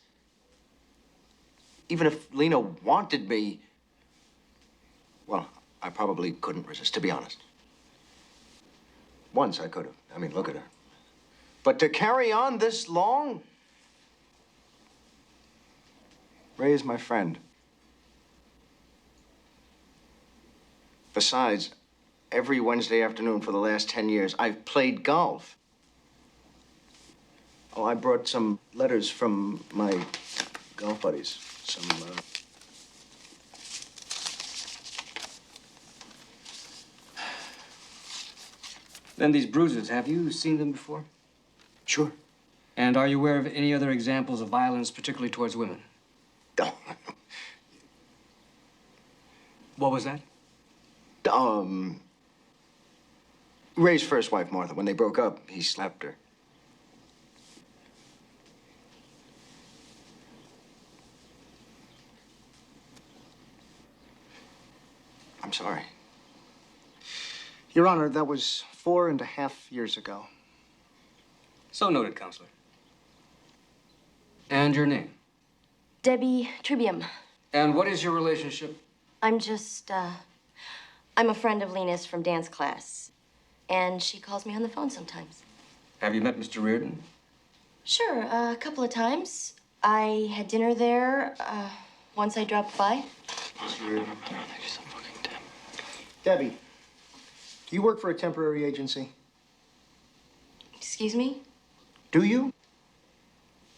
Even if Lena wanted me, well, I probably couldn't resist, to be honest. Once I could have. I mean, look at her. But to carry on this long? Ray is my friend. Besides, every Wednesday afternoon for the last 10 years, I've played golf. Oh, I brought some letters from my golf buddies. Some, Then these bruises, have you seen them before? Sure. And are you aware of any other examples of violence, particularly towards women? No. What was that? Ray's first wife, Martha, when they broke up, he slapped her. I'm sorry. Your Honor, that was 4.5 years ago. So noted, Counselor. And your name? Debbie Tribium. And what is your relationship? I'm just, I'm a friend of Lena's from dance class. And she calls me on the phone sometimes. Have you met Mr. Reardon? Sure, a couple of times. I had dinner there, once I dropped by. Mr. Reardon. Debbie, do you work for a temporary agency? Excuse me? Do you?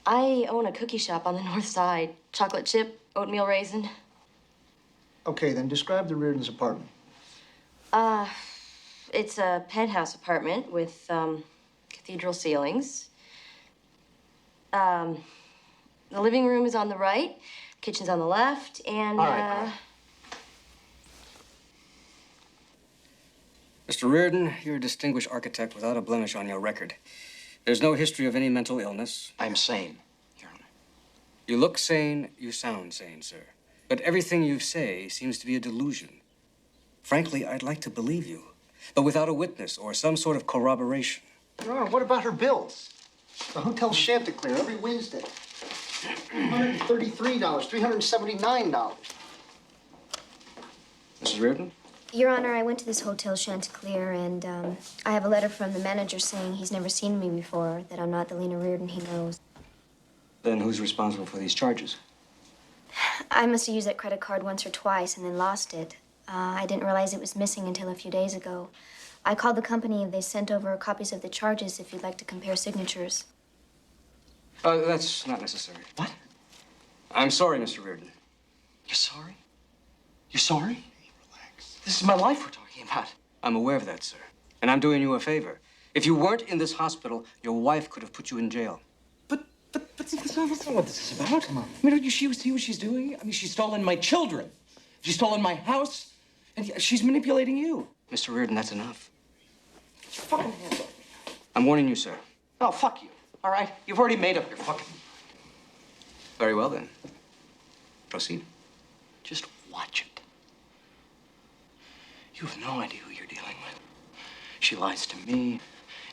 I own a cookie shop on the north side. Chocolate chip, oatmeal raisin. Okay, then describe the Reardon's apartment. It's a penthouse apartment with, cathedral ceilings. The living room is on the right, kitchen's on the left, and, All right. Mr. Reardon, you're a distinguished architect without a blemish on your record. There's no history of any mental illness. I'm sane, Your Honor. You look sane, you sound sane, sir. But everything you say seems to be a delusion. Frankly, I'd like to believe you, but without a witness or some sort of corroboration. Your Honor, what about her bills? The Hotel Chanticleer every Wednesday. $133, $379. Mrs. Reardon? Your Honor, I went to this Hotel Chanticleer, and I have a letter from the manager saying he's never seen me before, that I'm not the Lena Reardon he knows. Then who's responsible for these charges? I must have used that credit card once or twice and then lost it. I didn't realize it was missing until a few days ago. I called the company and they sent over copies of the charges if you'd like to compare signatures. That's not necessary. What? I'm sorry, Mr. Reardon. You're sorry? You're sorry? Relax. This is my life we're talking about. I'm aware of that, sir. And I'm doing you a favor. If you weren't in this hospital, your wife could have put you in jail. But that's not what this is about. I mean, don't you see what she's doing? I mean, she's stolen my children. She's stolen my house. And she's manipulating you. Mr. Reardon, that's enough. Get your fucking hands off me. I'm warning you, sir. Oh, fuck you. All right? You've already made up your fucking... Very well, then. Proceed. Just watch it. You have no idea who you're dealing with. She lies to me,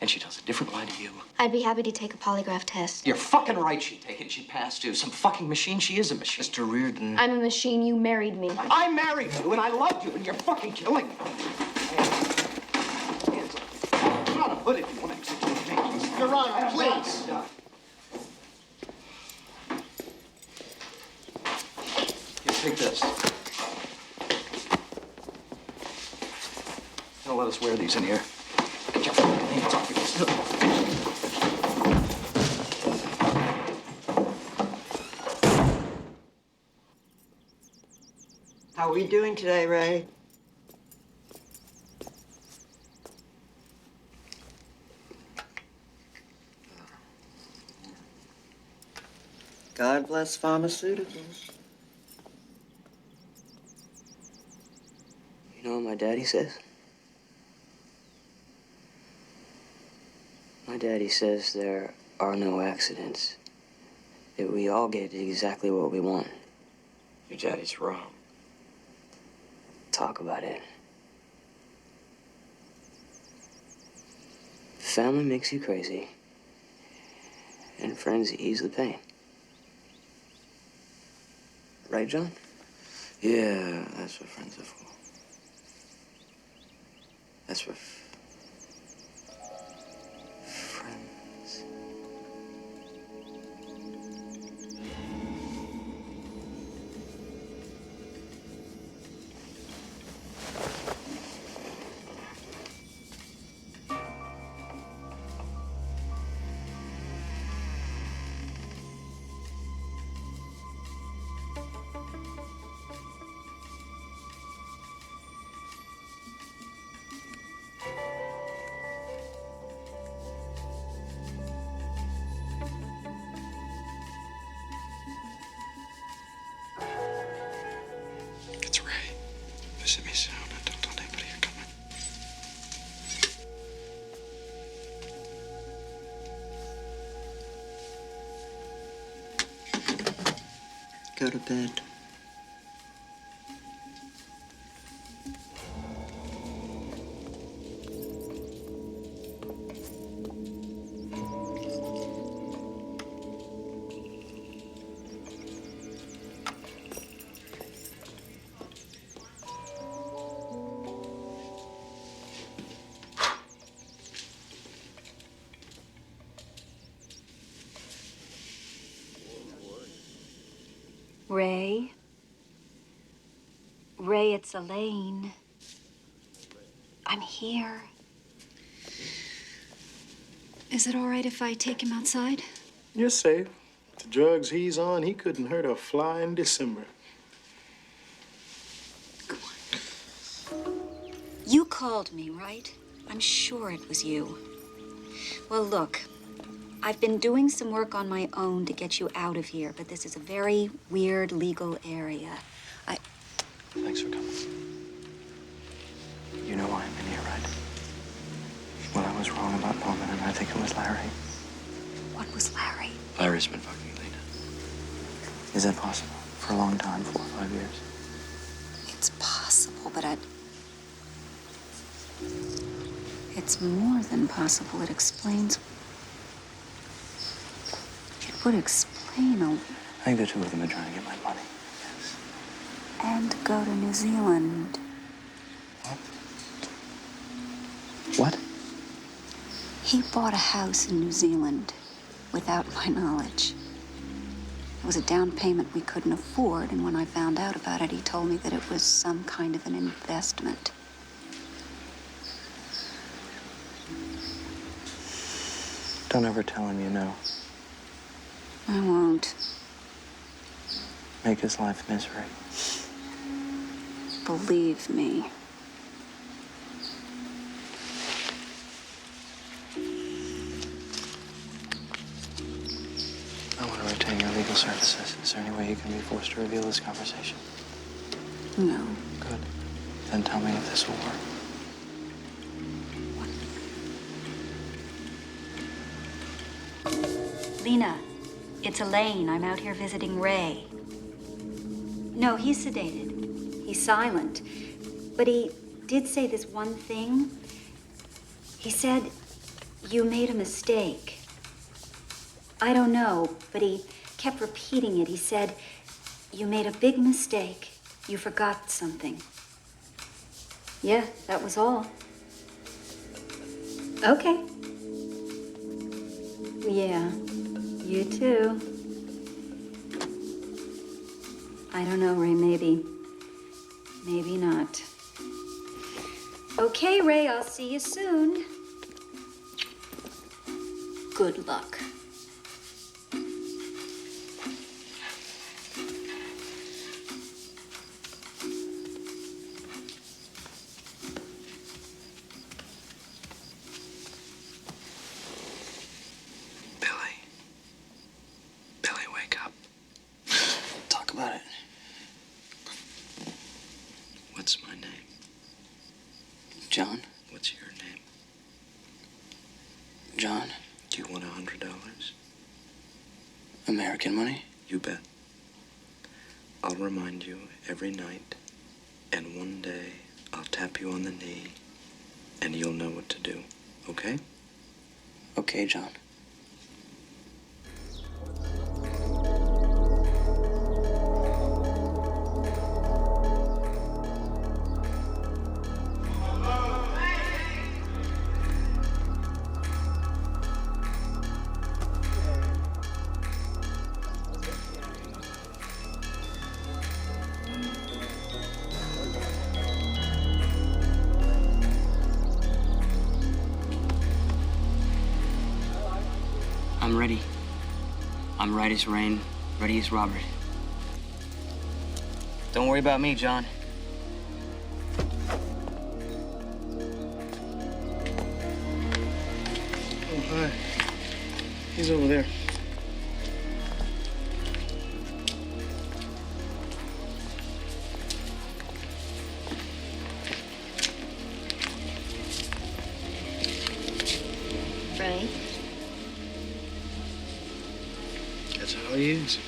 and she tells a different lie to you. I'd be happy to take a polygraph test. You're fucking right she'd take it. She'd pass, too. Some fucking machine. She is a machine. Mr. Reardon. I'm a machine. You married me. I married you, and I loved you, and you're fucking killing me. I'm not a hood if you want to execute me. Your Honor, please. Here, take this. Don't let us wear these in here. Get your fucking hands off me. How are we doing today, Ray? God bless pharmaceuticals. You know what my daddy says? My daddy says there are no accidents. That we all get exactly what we want. Your daddy's wrong. Talk about it. Family makes you crazy. And friends ease the pain. Right, John? Yeah, that's what friends are for. That's what friends. It's Ray. Visit me soon. And don't tell anybody you're coming. Go to bed. Ray? Ray, it's Elaine. I'm here. Is it all right if I take him outside? You're safe. The drugs he's on, he couldn't hurt a fly in December. You called me, right? I'm sure it was you. Well, look, I've been doing some work on my own to get you out of here, but this is a very weird legal area. Thanks for coming. You know why I'm in here, right? Well, I was wrong about Norman, and I think it was Larry. What was Larry? Larry's been fucking Lena. Is that possible? For a long time, 4 or 5 years? It's possible, but it's more than possible. It explains. It would explain a. I think the two of them are trying to get my money. Yes. And go to New Zealand. What? He bought a house in New Zealand without my knowledge. It was a down payment we couldn't afford, and when I found out about it, he told me that it was some kind of an investment. Don't ever tell him you know. I won't. Make his life misery. Believe me. I want to retain your legal services. Is there any way you can be forced to reveal this conversation? No. Good. Then tell me if this will work. Lena, it's Elaine. I'm out here visiting Ray. No, he's sedated. He's silent. But he did say this one thing. He said, you made a mistake. I don't know, but he kept repeating it. He said, you made a big mistake. You forgot something. Yeah, that was all. Okay. Yeah, you too. I don't know, Ray, maybe. Maybe not. Okay, Ray, I'll see you soon. Good luck. Billy, wake up. Talk about it. What's my name? John? What's your name? John. Do you want $100? American money? You bet. I'll remind you every night, and one day I'll tap you on the knee, and you'll know what to do, okay? Okay, John. I'm ready. I'm right as rain, ready as Robert. Don't worry about me, John. Oh, hi. He's over there. Ray? That's how he is.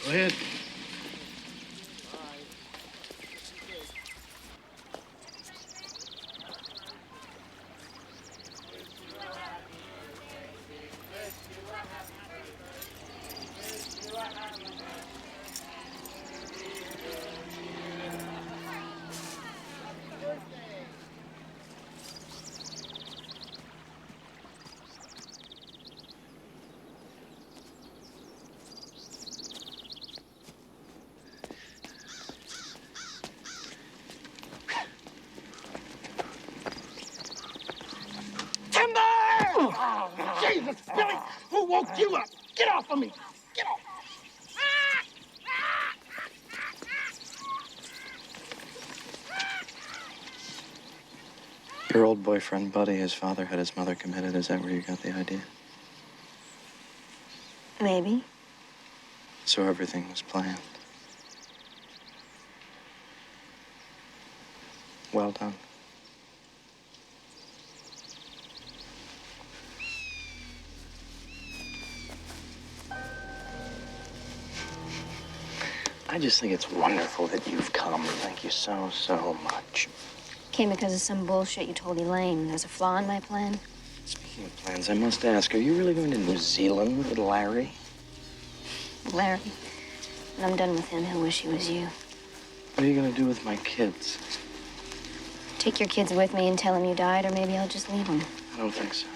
Go ahead. Jesus, Billy! Who woke you up? Get off of me! Get off! Your old boyfriend, Buddy, his father had his mother committed. Is that where you got the idea? Maybe. So everything was planned. Well done. I just think it's wonderful that you've come. Thank you so, so much. Came because of some bullshit you told Elaine. There's a flaw in my plan. Speaking of plans, I must ask, are you really going to New Zealand with Larry? Larry, when I'm done with him, he'll wish he was you. What are you going to do with my kids? Take your kids with me and tell him you died, or maybe I'll just leave them. I don't think so.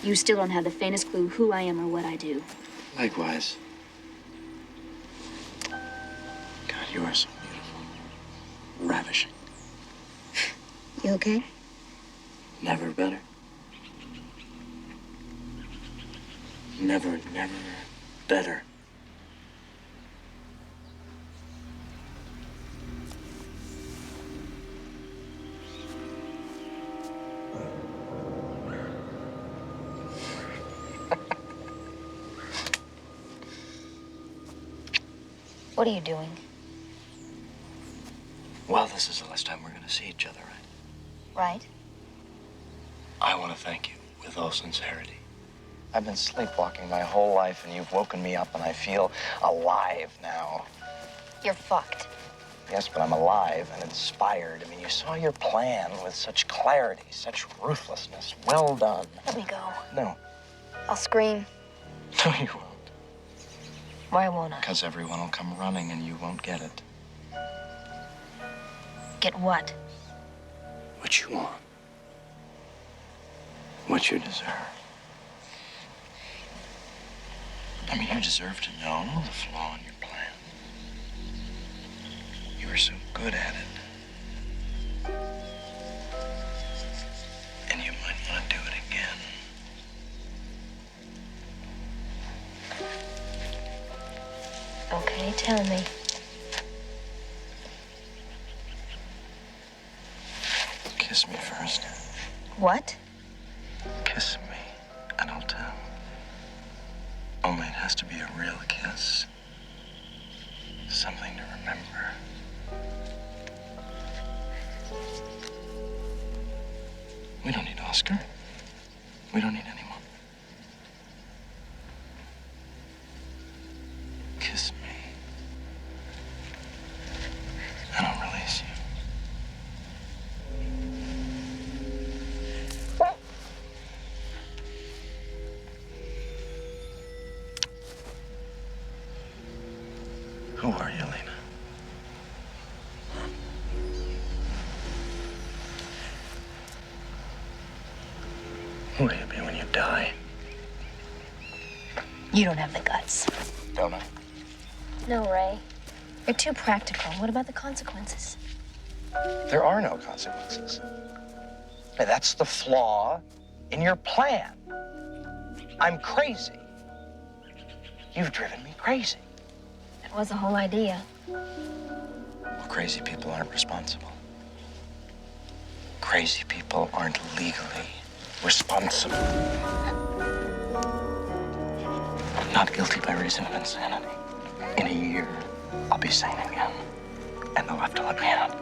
You still don't have the faintest clue who I am or what I do. Likewise. God, you are so beautiful. Ravishing. You okay? Never better. Never, never better. What are you doing? Well, this is the last time we're going to see each other, right? Right? I want to thank you with all sincerity. I've been sleepwalking my whole life, and you've woken me up, and I feel alive now. You're fucked. Yes, but I'm alive and inspired. I mean, you saw your plan with such clarity, such ruthlessness. Well done. Let me go. No. I'll scream. No, you won't. Why won't I? Because everyone will come running, and you won't get it. Get what? What you want. What you deserve. I mean, you deserve to know the flaw in your plan. You were so good at it. And you might want to do it again. Okay, tell me. Kiss me first. What? Kiss me, and I'll tell. Only it has to be a real kiss. Something to remember. We don't need Oscar. We don't need anyone. Kiss me. And I'll release you. Who are you, Lena? Who will you be when you die? You don't have the guts. Don't I? No, Ray. You're too practical. What about the consequences? There are no consequences. Hey, that's the flaw in your plan. I'm crazy. You've driven me crazy. That was the whole idea. Well, crazy people aren't responsible. Crazy people aren't legally responsible. Not guilty by reason of insanity. In a year, I'll be sane again. And they'll have to let me out.